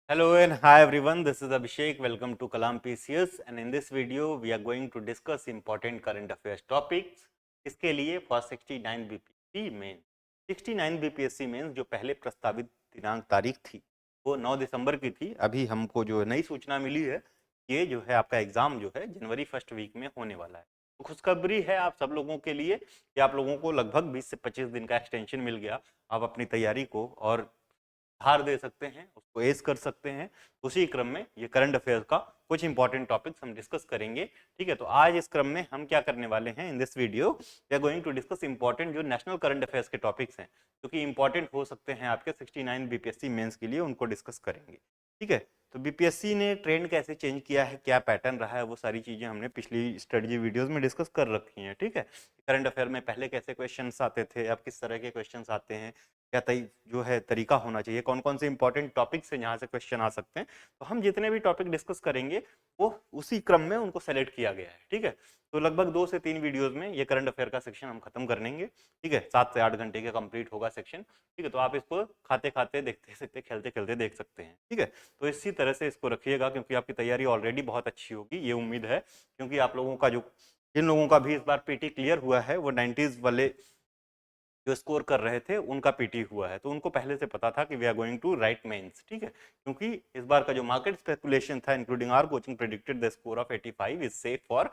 Hello and hi everyone, this is Abhishek. Welcome to Kalam PCS and in this video we are going to discuss important current affairs topics. इसके लिए for 69 BPSC main 69 BPSC mains जो पहले प्रस्तावित दिनांक तारीख थी वो 9 दिसंबर की थी। अभी हमको जो नई सूचना मिली है ये जो है आपका एग्जाम जो है जनवरी फर्स्ट वीक में होने वाला है। तो खुशखबरी है आप सब लोगों के लिए कि आप लोगों को लगभग 20 से 25 दिन का एक्सटेंशन मिल गया। आप अपनी तैयारी को और धार दे सकते हैं, उसको एज कर सकते हैं। उसी क्रम में ये करंट अफेयर्स का कुछ इंपॉर्टेंट टॉपिक्स हम डिस्कस करेंगे। ठीक है, तो आज इस क्रम में हम क्या करने वाले हैं, in this video we are going to discuss important जो नेशनल करंट अफेयर्स के टॉपिक्स हैं जो कि इंपॉर्टेंट हो सकते हैं आपके 69 बीपीएससी मेंस के लिए, उनको डिस्कस करेंगे। ठीक है, तो बीपीएससी ने ट्रेंड कैसे चेंज किया है, क्या पैटर्न रहा है, वो सारी चीजें हमने पिछली स्ट्रेटजी वीडियोस में डिस्कस कर रखी हैं। ठीक है, करंट अफेयर में पहले कैसे क्वेश्चंस आते थे, अब किस तरह के क्वेश्चंस आते हैं, क्या जो है तरीका होना चाहिए, कौन कौन से इंपॉर्टेंट टॉपिक्स हैं जहाँ से क्वेश्चन आ सकते हैं। तो हम जितने भी टॉपिक डिस्कस करेंगे वो उसी क्रम में उनको सेलेक्ट किया गया है। ठीक है, तो लगभग 2 से 3 वीडियोस में ये करंट अफेयर का सेक्शन हम खत्म कर लेंगे। ठीक है, 7 से 8 घंटे का कंप्लीट होगा सेक्शन। ठीक है, तो आप इसको खाते खाते देखते सकते, खेलते खेलते देख सकते हैं। ठीक है, तो इसी तरह से इसको रखिएगा क्योंकि आपकी तैयारी ऑलरेडी बहुत अच्छी होगी, ये उम्मीद है। क्योंकि आप लोगों का जो जिन लोगों का भी इस बार पीटी क्लियर हुआ है वो 90s वाले जो स्कोर कर रहे थे उनका पीटी हुआ है, तो उनको पहले से पता था कि we are going to write mains. ठीक है, क्योंकि इस बार का जो मार्केट स्पेकुलेशन था including our coaching predicted the score of 85 is safe for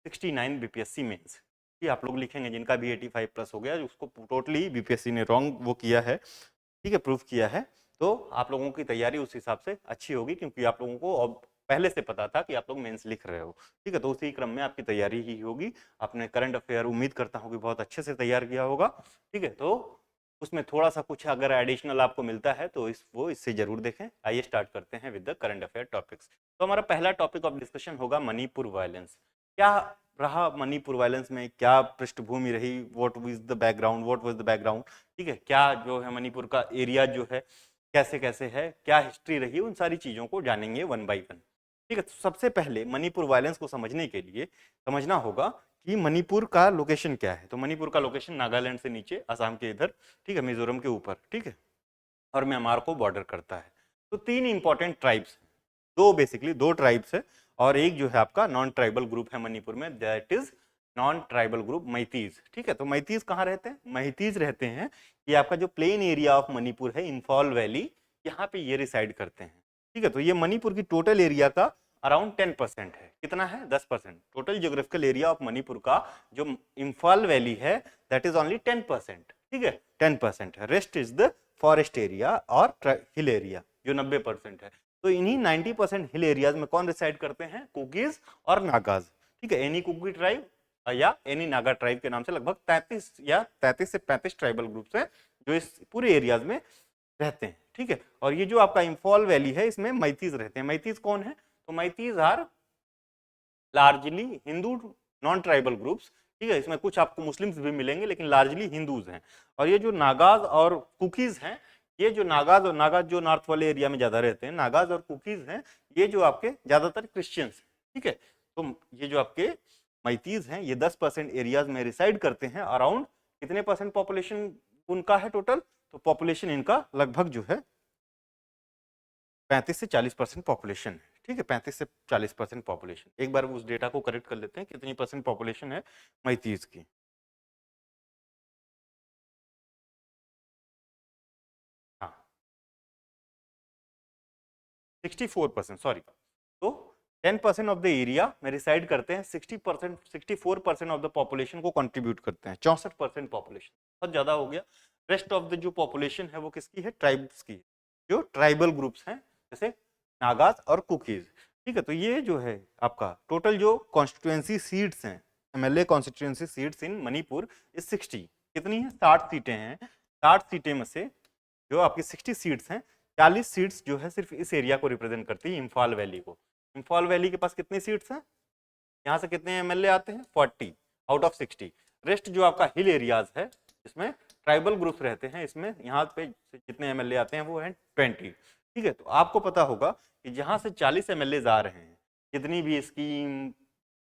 69 BPSC mains. कि आप लोग लिखेंगे जिनका भी 85 प्लस हो गया, उसको टोटली बीपीएससी ने रॉन्ग वो किया है। ठीक है, प्रूफ किया है। तो आप लोगों की तैयारी उस हिसाब से अच्छी होगी क्योंकि आप लोगों को अब पहले से पता था कि आप लोग मेंस लिख रहे हो। ठीक है, तो उसी क्रम में आपकी तैयारी ही होगी। आपने करंट अफेयर उम्मीद करता हूँ कि बहुत अच्छे से तैयार किया होगा। ठीक है, तो उसमें थोड़ा सा कुछ अगर एडिशनल आपको मिलता है तो इससे जरूर देखें। आइए स्टार्ट करते हैं with the current affair topics. तो हमारा पहला टॉपिक ऑफ डिस्कशन होगा मणिपुर वायलेंस। क्या रहा मणिपुर वायलेंस में, क्या पृष्ठभूमि रही, what was the background, what was the background. ठीक है, क्या जो है मणिपुर का एरिया जो है कैसे कैसे है, क्या हिस्ट्री रही, उन सारी चीजों को जानेंगे वन बाय वन। ठीक है, तो सबसे पहले मणिपुर वायलेंस को समझने के लिए समझना होगा कि मणिपुर का लोकेशन क्या है। तो मणिपुर का लोकेशन नागालैंड से नीचे, असम के इधर, ठीक है, मिजोरम के ऊपर, ठीक है, और म्यांमार को बॉर्डर करता है। तो 3 इंपॉर्टेंट ट्राइब्स, दो ट्राइब्स है और एक जो है आपका नॉन ट्राइबल ग्रुप है मणिपुर में, that is non tribal group Meiteis. ठीक है, तो मैतीज कहाँ रहते हैं, मैतीज रहते हैं ये आपका जो प्लेन एरिया ऑफ मणिपुर है, इंफॉल वैली, यहाँ पे ये रिसाइड करते हैं। ठीक है, तो ये मणिपुर की टोटल एरिया का अराउंड 10% है। कितना है, 10%। Total geographical area of Manipur का जो इंफॉल वैली है दैट इज ओनली 10%। ठीक है, 10% है। Rest is the forest area और हिल एरिया जो 90% है। तो इन्हीं 90% हिल एरियाज में कौन रिसाइड करते हैं, कुकीज और नागाज। ठीक है, एनी कुकी ट्राइब या एनी नागा ट्राइब के नाम से लगभग 33 से 35 ट्राइबल ग्रुप्स हैं जो इस पूरे एरियाज में रहते हैं। ठीक है, और ये जो आपका इंफॉल वैली है इसमें मैतीज रहते हैं। मैतीज कौन है, तो Meiteis are largely Hindu non tribal groups. ठीक है, इसमें कुछ आपको मुस्लिम्स भी मिलेंगे लेकिन लार्जली हिंदूज हैं। और ये जो नागाज और कुकीज हैं, ये जो नागाज जो नॉर्थ वाले एरिया में ज्यादा रहते हैं, नागाज और कुकीज हैं, ये जो आपके ज्यादातर क्रिश्चियंस हैं। ठीक है, तो ये जो आपके मैतीज हैं ये 10% एरियाज में रिसाइड करते हैं। अराउंड कितने परसेंट पॉपुलेशन उनका है टोटल, तो पॉपुलेशन इनका लगभग जो है 35 से 40% पॉपुलेशन है। ठीक है, 35 से 40% पॉपुलेशन। एक बार उस डेटा को करेक्ट कर लेते हैं, कितनी परसेंट पॉपुलेशन है मैतीज की। हाँ, 64%, सॉरी। तो 10% ऑफ द एरिया में रिसाइड करते हैं, 60%, 64% ऑफ द पॉपुलेशन को कंट्रीब्यूट करते हैं, 64% पॉपुलेशन बहुत ज्यादा हो गया। रेस्ट ऑफ द जो पॉपुलेशन है वो किसकी है, ट्राइब्स की, जो ट्राइबल ग्रुप्स हैं जैसे नागाज और कुकीज। ठीक है, तो ये जो है आपका टोटल जो कॉन्स्टिट्यूएंसी सीट्स हैं, MLA constituency seats in Manipur is 60। कितनी है, 60 सीटें हैं। 60 सीटें में से जो आपकी 60 सीट्स हैं, 40 सीट्स जो है सिर्फ इस एरिया को रिप्रेजेंट करती है, इम्फाल वैली को। इम्फाल वैली के पास कितनी सीट्स हैं, यहाँ से कितने एमएलए आते हैं, 40 आउट ऑफ 60। रेस्ट जो आपका हिल एरियाज है इसमें ट्राइबल ग्रुप्स रहते हैं, इसमें यहाँ पे जितने एमएलए आते हैं वो हैं 20। ठीक है, तो आपको पता होगा कि जहाँ से 40 एमएलए आ रहे हैं, जितनी भी स्कीम,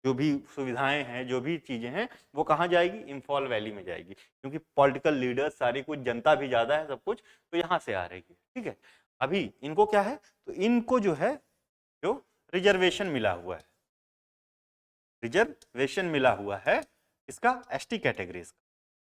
जो भी सुविधाएं हैं, जो भी चीजें हैं, वो कहाँ जाएगी, इम्फॉल वैली में जाएगी। क्योंकि पॉलिटिकल लीडर्स सारी, कुछ जनता भी ज्यादा है, सब कुछ तो यहाँ से आ रही है। ठीक है, अभी इनको क्या है, तो इनको जो है जो रिजर्वेशन मिला हुआ है, रिजर्वेशन मिला हुआ है इसका एसटी कैटेगरीज का,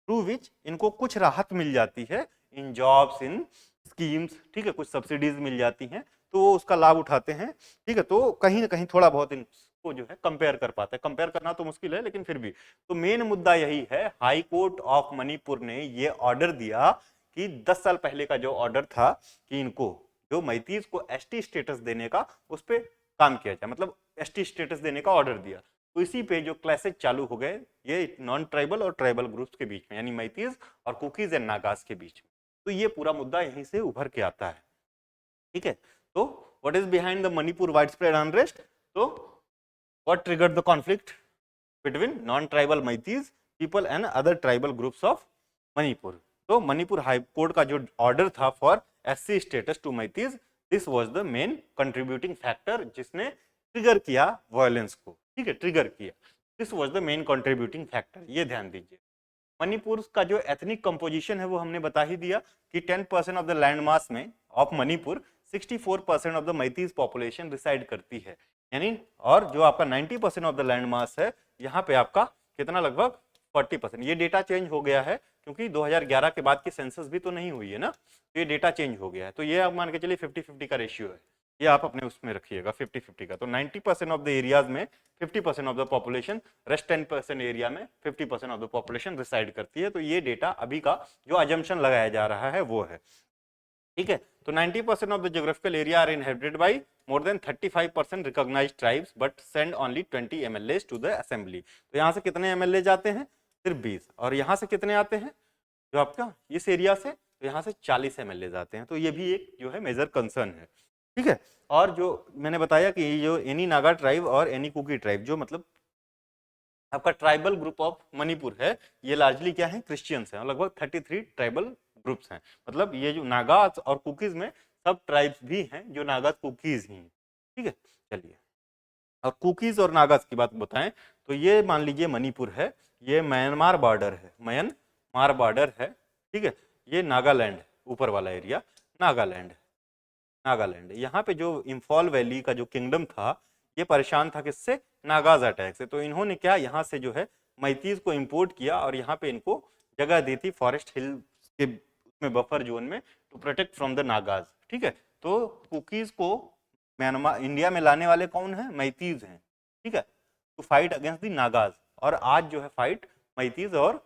थ्रू विच इनको कुछ राहत मिल जाती है इन जॉब्स, इन स्कीम्स, ठीक है, कुछ सब्सिडीज मिल जाती हैं, तो वो उसका लाभ उठाते हैं, ठीक है। तो कहीं ना कहीं थोड़ा बहुत इनको जो है कंपेयर कर पाते हैं, कंपेयर करना तो मुश्किल है लेकिन फिर भी। तो मेन मुद्दा यही है, हाई कोर्ट ऑफ मणिपुर ने ये ऑर्डर दिया कि 10 साल पहले का जो ऑर्डर था कि इनको जो मैतीज को एसटी स्टेटस देने का, उस पर काम किया जाए, मतलब एसटी स्टेटस देने का ऑर्डर दिया। तो इसी पे जो क्लासेस चालू हो गए ये नॉन ट्राइबल और ट्राइबल ग्रुप्स के बीच में, यानी मैतीज और कुकीज एंड नागाज के बीच में। तो ये पूरा मुद्दा यहीं से उभर के आता है, ठीक है। तो what is behind the Manipur widespread unrest, तो what triggered the conflict between non tribal Meiteis people and other tribal groups of Manipur. तो मणिपुर हाई कोर्ट का जो ऑर्डर था for SC status to Meiteis, this was the main contributing factor जिसने trigger किया violence को, ठीक है, ट्रिगर किया। This was the main contributing factor, ये ध्यान दीजिए। मणिपुर का जो एथनिक कंपोजिशन है वो हमने बता ही दिया कि 10% ऑफ द लैंड मास में of Manipur 64% of the Meiteis population reside करती है, यानी और जो आपका 90% ऑफ द लैंड मास है यहाँ पे आपका कितना, लगभग 40%। ये डेटा चेंज हो गया है क्योंकि 2011 के बाद की सेंसस भी तो नहीं हुई है ना, तो ये डेटा चेंज हो गया है। तो ये आप मान के चलिए 50-50 का रेशियो है, ये आप अपने उसमें रखिएगा 50-50 का। तो 90% ऑफ द एरियाज में 50% of the population, rest 10% area में 50% ऑफ द पॉपुलेशन रिसाइड करती है। तो ये डेटा अभी का जो अजम्पशन लगाया जा रहा है वो है, ठीक है। तो 90% of the geographical area are inhabited by more than 35% recognised tribes but send only 20 MLAs to the assembly. तो यहाँ से कितने एमएलए जाते हैं, सिर्फ 20, और यहाँ से कितने आते हैं जो आपका इस एरिया से, तो यहाँ से 40 एमएलए जाते हैं। तो ये भी एक जो है मेजर कंसर्न है, ठीक है। और जो मैंने बताया कि जो एनी नागा ट्राइब और एनी कुकी ट्राइब, जो मतलब आपका ट्राइबल ग्रुप ऑफ मणिपुर है, ये लार्जली क्या है, क्रिश्चियंस हैं, लगभग 33 ट्राइबल ग्रुप्स हैं। मतलब ये जो नागाज और कुकीज में सब ट्राइब्स भी हैं जो नागाज कुकीज ही हैं, ठीक है। चलिए, और कुकीज और नागाज की बात बताएं तो ये मान लीजिए मणिपुर है, ये म्यांमार बॉर्डर है, म्यांमार बॉर्डर है, ठीक है। ये नागालैंड ऊपर वाला एरिया नागालैंड है, नागालैंड। यहाँ पे जो इम्फॉल वैली का जो किंगडम था ये परेशान था किससे, नागाज अटैक से। तो इन्होंने क्या यहाँ से जो है मैतीज को इंपोर्ट किया और यहाँ पे इनको जगह दी थी फॉरेस्ट हिल के में, बफर जोन में, to protect from the Nagas, ठीक है। तो कुकीज को म्यांमार इंडिया में लाने वाले कौन है, मैतीज हैं, ठीक है, to fight against the Nagas. और आज जो है फाइट मैतीज और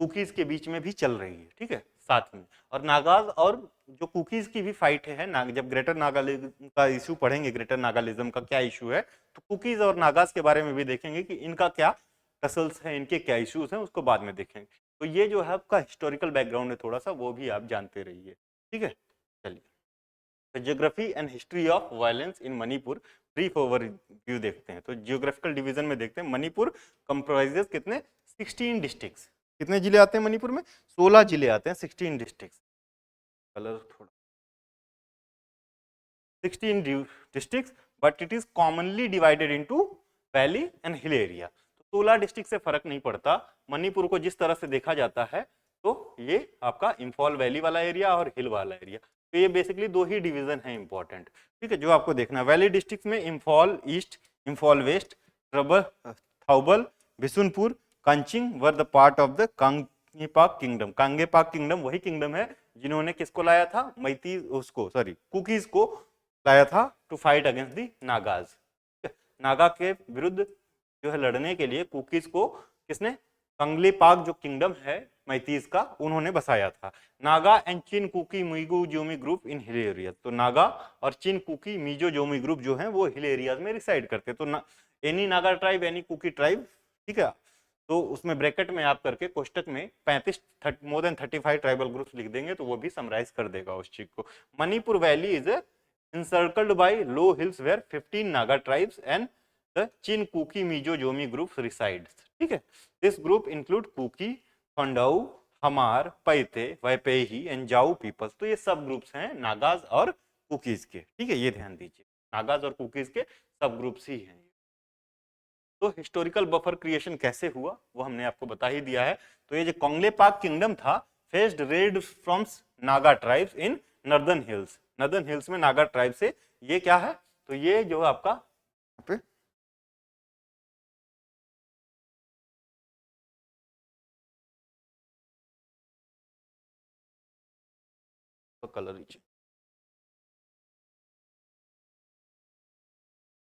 कुकीज के बीच में भी चल रही है, ठीक है, साथ में। और नागाज और जो कुकीज की भी फाइट है जब ग्रेटर नागालिज्म का इशू पढ़ेंगे, ग्रेटर नागालिज्म का क्या इशू है, तो कुकीज और नागाज के बारे में भी देखेंगे कि इनका क्या टसल्स है, इनके क्या इश्यूज हैं, उसको बाद में देखेंगे। तो ये जो है आपका हिस्टोरिकल बैकग्राउंड है थोड़ा सा, वो भी आप जानते रहिए, ठीक है। चलिए, geography and history of violence in Manipur, brief overview देखते हैं। तो जियोग्राफिकल डिवीजन में देखते हैं, मणिपुर कंप्राइजेस कितने, 16 डिस्ट्रिक्ट्स। कितने जिले आते हैं मणिपुर में, 16 जिले आते हैं, 16 डिस्ट्रिक्ट्स। कलर थोड़ा 16 districts, but it is commonly divided into valley and hill area. तो 16 डिस्ट्रिक्ट से फर्क नहीं पड़ता, मणिपुर को जिस तरह से देखा जाता है तो ये आपका इम्फॉल वैली वाला एरिया और हिल वाला एरिया, तो ये बेसिकली दो ही डिवीजन है इंपॉर्टेंट, ठीक है, जो आपको देखना है। वैली डिस्ट्रिक्ट में Imphal East, Imphal West, Thoubal, Bishnupur, Kakching were the part of the Kangleipak kingdom. Kangleipak kingdom वही किंगडम है जिन्होंने किसको लाया था, मैती उसको, सॉरी, कुकीज को लाया था to fight against the Nagas. Naga के विरुद्ध जो है लड़ने के लिए कुकीज को किसने, कंगलेपाक जो किंगडम है मैतीज का, उन्होंने बसाया था। Naga and Chin Kuki Mizo Zomi group in hill area. तो नागा और चिन कुकी मिजो जोमी ग्रुप जो है वो हिल एरियाज में रिसाइड करते। तो any Naga tribe, any Kuki tribe, ठीक है। तो उसमें ब्रैकेट में आप करके कोष्टक में 35 मोर देन 35 ट्राइबल ग्रुप्स लिख देंगे तो वो भी समराइज कर देगा उस चीज को। Manipur valley is encircled by low hills where 15 Naga tribes and the Chin Kuki Mizo Zomi groups resides, ठीक है। This group include Kuki, Fandau, हमार, पैते, वैपेही एंड जाऊ पीपल्स। तो ये सब ग्रुप्स हैं नागाज और कुकीज के, ठीक है, ये ध्यान दीजिए, नागाज और कुकीज के सब ग्रुप्स ही हैं। तो हिस्टोरिकल बफर क्रिएशन कैसे हुआ वो हमने आपको बता ही दिया है। तो ये जो कांगलेपाक किंगडम था faced red from Naga tribes in northern hills में नागा ट्राइब से ये क्या है, तो ये जो आपका यहाँ पे तो कलर ही,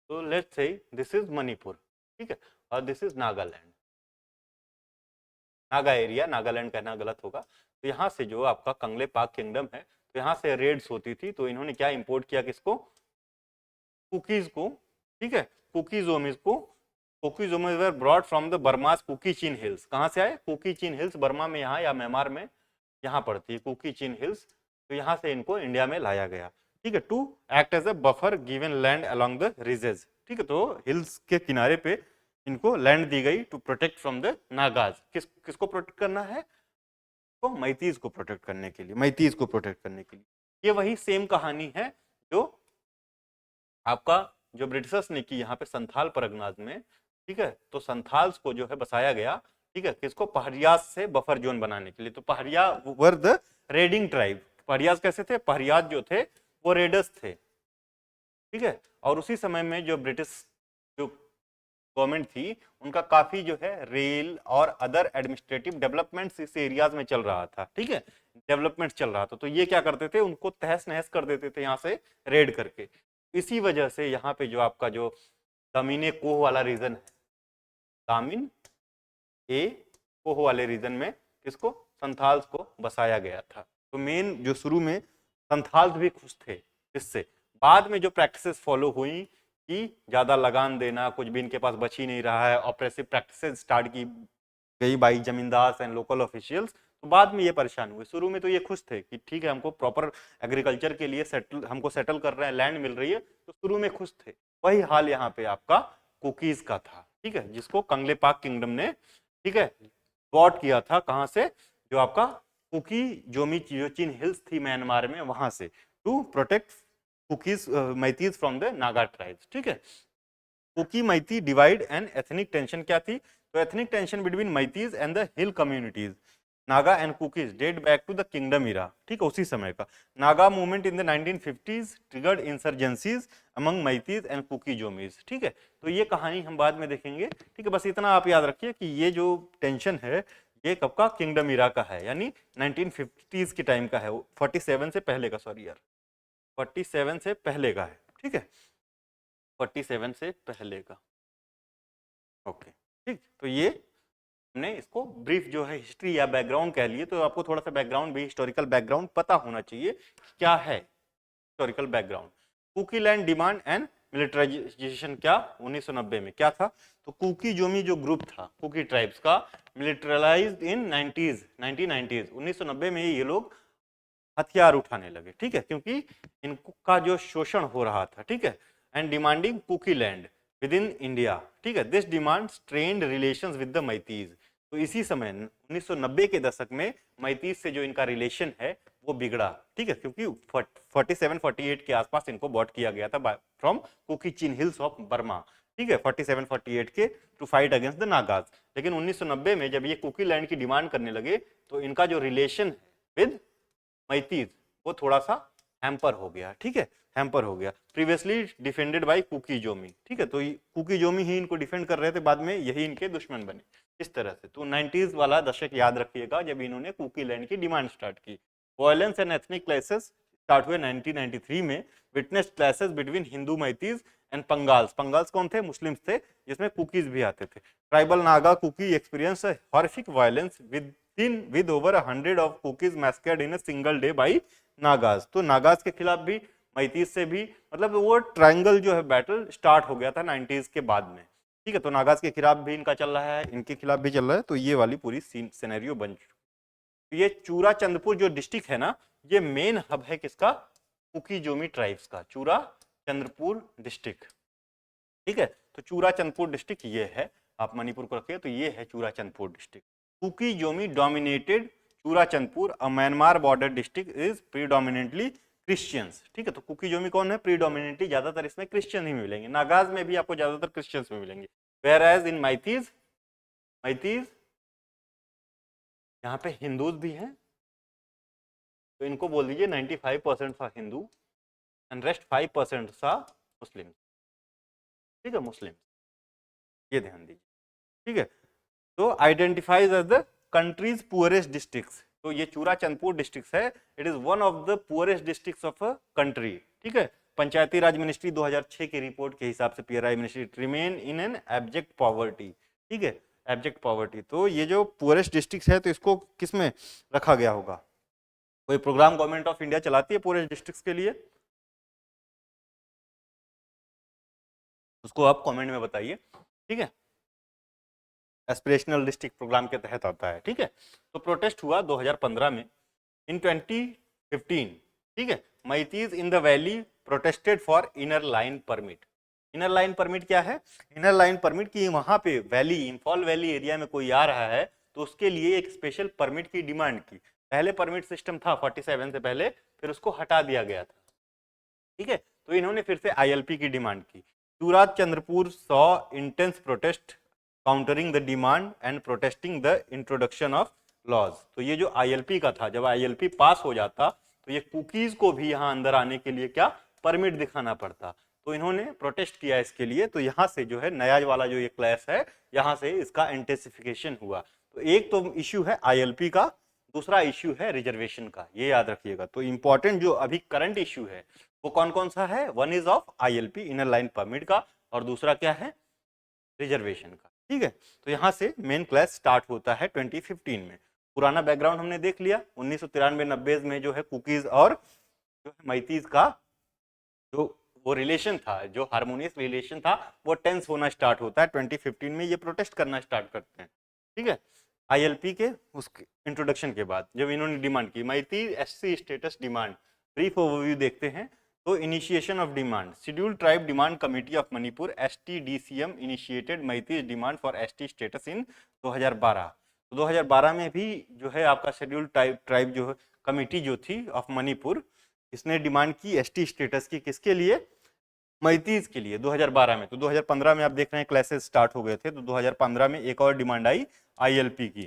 तो let's say this is Manipur, ठीक है, और this is Nagaland, Naga area, Nagaland कहना गलत होगा। तो यहाँ से जो आपका कंगलेपाक किंगडम है, तो यहाँ से रेड्स होती थी, तो इन्होंने क्या इंपोर्ट किया, किसको, कुकीज को, ठीक है, कुकीजोमीज को, कुकीजोमीज were brought from the बर्मास cookie Chin hills, कहाँ से आए, कुकी चिन हिल्स, बर्मा में यहाँ या म्यांमार में यहाँ पड़ती है कुकी चिन हिल्स, तो यहाँ से इनको इंडिया में लाया गया, ठीक है, to act as a buffer given land along the ridges, ठीक है, तो हिल्स के किनारे पे इनको लैंड दी गई to protect from the Nagas, किसको प्रोटेक्ट करना है, तो मैतीज को प्रोटेक्ट करने के लिए, मैतीज को प्रोटेक्ट करने के लिए। ये वही सेम कहानी है जो आपका जो ब्रिटिशर्स ने की यहाँ पे संथाल परगनाज में, ठीक है, तो संथाल्स को जो है बसाया गया, ठीक है, किसको, पहरियाज से बफर जोन बनाने के लिए, तो पहरिया वर द रेडिंग ट्राइब, पहरियाज कैसे थे, पहरियाज जो थे वो रेडर्स थे, ठीक है, और उसी समय में जो ब्रिटिश जो गवर्नमेंट थी उनका काफी जो है रेल और अदर एडमिनिस्ट्रेटिव डेवलपमेंट्स इस एरियाज में चल रहा था, ठीक है, डेवलपमेंट चल रहा था, तो ये क्या करते थे, उनको तहस नहस कर देते थे यहाँ से रेड करके। इसी वजह से यहाँ पे जो आपका जो दामिने कोह वाला रीजन है, दामिन ए कोह वाले रीजन में किसको, संथाल्स को बसाया गया था। तो मेन जो शुरू में संथाल्स भी खुश थे इससे, बाद में जो प्रैक्टिसेस फॉलो हुई कि ज्यादा लगान देना, कुछ भी इनके पास बच ही नहीं रहा है, ऑपरेसिव प्रैक्टिसेस स्टार्ट की गई बाई जमींदार एंड लोकल ऑफिशियल्स, तो बाद में ये परेशान हुए। शुरू में तो ये खुश थे कि ठीक है हमको प्रॉपर एग्रीकल्चर के लिए हमको सेटल कर रहे हैं, लैंड मिल रही है, तो शुरू में खुश थे। वही हाल यहाँ पे आपका कुकीज का था, ठीक है, जिसको कंगलेपाक किंगडम ने, ठीक है, बॉट किया था, कहां से, जो आपका कुकी जोमी जो चिन हिल्स थी म्यांमार में, वहां से, to protect Kukis Meiteis from the Naga tribes, ठीक है। Kuki Meitei divide and ethnic tension क्या थी, तो ethnic tension between Meiteis and the hill communities Naga and Kukis date back to the kingdom era, ठीक है, उसी समय का Naga movement in the 1950s triggered insurgencies among Meiteis and Kuki Zomis, ठीक है, तो ये कहानी हम बाद में देखेंगे, ठीक है, बस इतना आप याद रखिए कि ये जो टेंशन है ये कब का, किंगडम इरा का है, यानी 1950s के टाइम का है, 47 से पहले का, सॉरी यार 47 से पहले का है, ठीक है, 47 से पहले का, ओके, ठीक, तो ये हमने इसको ब्रीफ जो है हिस्ट्री या बैकग्राउंड कह लिए, तो आपको थोड़ा सा बैकग्राउंड भी, हिस्टोरिकल बैकग्राउंड पता होना चाहिए क्या है historical background. Kuki land demand and militarisation क्या 1990 में क्या था, तो कुकी जोमी जो ग्रुप था कुकी ट्राइब्स का, मिलिटराइज्ड इन 1990s 1990 में ये लोग हथियार उठाने लगे, ठीक है, क्योंकि इनका जो शोषण हो रहा था, ठीक है, and demanding Kuki land within India, ठीक है, this demand strained relations with the Meiteis, तो इसी समय 1990 के दशक में मैतीज से जो इनका रिलेशन है वो बिगड़ा, ठीक है, क्योंकि 47-48 के आसपास इनको बॉट किया गया था from Kuki Chin hills of Burma, ठीक है, 47-48 के, to fight against the Nagas, लेकिन 1990 में जब ये कुकी लैंड की डिमांड करने लगे तो इनका जो रिलेशन है विद मैतीज वो थोड़ा सा हैम्पर हो गया, ठीक है, हैम्पर हो गया, previously defended by Kuki Zomi, ठीक है, तो कुकी जोमी ही इनको डिफेंड कर रहे थे, बाद में यही इनके दुश्मन बने, इस तरह से। तो 90s वाला दशक याद रखिएगा जब इन्होंने कुकी लैंड की डिमांड स्टार्ट की। Violence and ethnic crisis start हुए 1993 में, witness clashes between Hindu Meiteis and Pangals, Pangals कौन थे, मुस्लिम्स थे, जिसमें कुकीज भी आते थे। Tribal Naga Kuki experience horrific violence with over 100 of cookies massacred in a single day by Nagas, तो नागाज के खिलाफ भी मैतीज से भी, मतलब वो ट्रायंगल जो है बैटल स्टार्ट हो गया था 90s के बाद में, ठीक है, तो नागाज के खिलाफ भी इनका चल रहा है, इनके खिलाफ भी चल रहा है, तो ये वाली पूरी सिनेरियो बन चुकी। तो ये चूरा चंद्रपुर जो डिस्ट्रिक्ट है ना, ये मेन हब है किसका, कुकी जोमी ट्राइब्स का, चूरा चंद्रपुर डिस्ट्रिक्ट, ठीक है, तो चूरा चंद्रपुर डिस्ट्रिक्ट ये है, आप मणिपुर को रखिए तो ये है Churachandpur district. Kuki Zomi dominated Churachandpur, a Myanmar border district is predominantly Christians, ठीक है, तो कुकी जोमी कौन है, प्रीडोमिनेटली ज्यादातर इसमें क्रिश्चियन ही मिलेंगे, नागाज में भी आपको ज्यादातर क्रिश्चियंस में मिलेंगे, वेयर एज इन मैतीज, मैतीज यहाँ पे हिंदूज भी हैं तो इनको बोल दीजिए 95% था हिंदू एंड रेस्ट 5% था मुस्लिम। ठीक है, मुस्लिम, ये ध्यान दीजिए। ठीक है, तो identifies as the country's poorest districts. तो ये चूरा चंदपुर डिस्ट्रिक्ट है, it is one of the poorest districts of a country. ठीक है, पंचायती राज मिनिस्ट्री 2006 की रिपोर्ट के हिसाब से PRI ministry remain in an abject poverty. ठीक है, एब्जेक्ट पॉवर्टी। तो ये जो पुअरेस्ट डिस्ट्रिक्ट है तो इसको किस में रखा गया होगा? कोई प्रोग्राम गवर्नमेंट ऑफ इंडिया चलाती है पुअरेस्ट डिस्ट्रिक्ट्स के लिए? उसको आप कमेंट में बताइए। ठीक है, एस्पिरेशनल डिस्ट्रिक्ट प्रोग्राम के तहत आता है। ठीक है, तो प्रोटेस्ट हुआ 2015 में। इन 2015, ठीक है, Meiteis in the valley protested for inner line permit. Inner line permit क्या है? इनर लाइन परमिट की वहां पे वैली, इंफॉल वैली एरिया में कोई आ रहा है तो उसके लिए एक स्पेशल परमिट की डिमांड की। पहले परमिट सिस्टम था 47 से पहले, फिर उसको हटा दिया गया था। ठीक है, तो इन्होंने फिर से आईएलपी की डिमांड की। Churachandpur saw intense protest countering the demand and protesting the introduction of laws. तो ये जो आईएलपी का था, जब आईएलपी पास हो जाता तो ये कुकीज को भी यहाँ अंदर आने के लिए क्या परमिट दिखाना पड़ता, तो इन्होंने प्रोटेस्ट किया इसके लिए। तो यहाँ से जो है नया वाला जो ये क्लास है, यहाँ से इसका इंटेंसिफिकेशन हुआ। तो एक तो इश्यू है आईएलपी का, दूसरा इश्यू है रिजर्वेशन का, ये याद रखिएगा। तो इंपॉर्टेंट जो अभी करंट इश्यू है वो कौन कौन सा है? One is of ILP, inner line permit का, और दूसरा क्या है? रिजर्वेशन का। ठीक है, तो यहाँ से मेन क्लास स्टार्ट होता है 2015 में। पुराना बैकग्राउंड हमने देख लिया, 1993-90 में जो है कुकीज और जो है मैतीज का जो वो रिलेशन था, जो हार्मोनियस रिलेशन था, वो टेंस होना स्टार्ट होता है 2015 में। ये प्रोटेस्ट करना स्टार्ट करते हैं। ठीक है, आईएलपी के उस इंट्रोडक्शन के बाद जब इन्होंने डिमांड की Meitei SC status demand, brief overview देखते हैं। तो initiation of demand, scheduled tribe demand committee of Manipur STDCM initiated Meitei demand for ST status in 2012। तो 2012 में भी जो है आपका शेड्यूल्ड ट्राइब जो है कमेटी जो थी ऑफ मणिपुर, इसने डिमांड की एसटी स्टेटस की, किसके लिए? मैतीज के लिए 2012 में। तो 2015 में आप देख रहे हैं क्लासेस स्टार्ट हो गए थे, तो 2015 में एक और डिमांड आई आईएलपी की।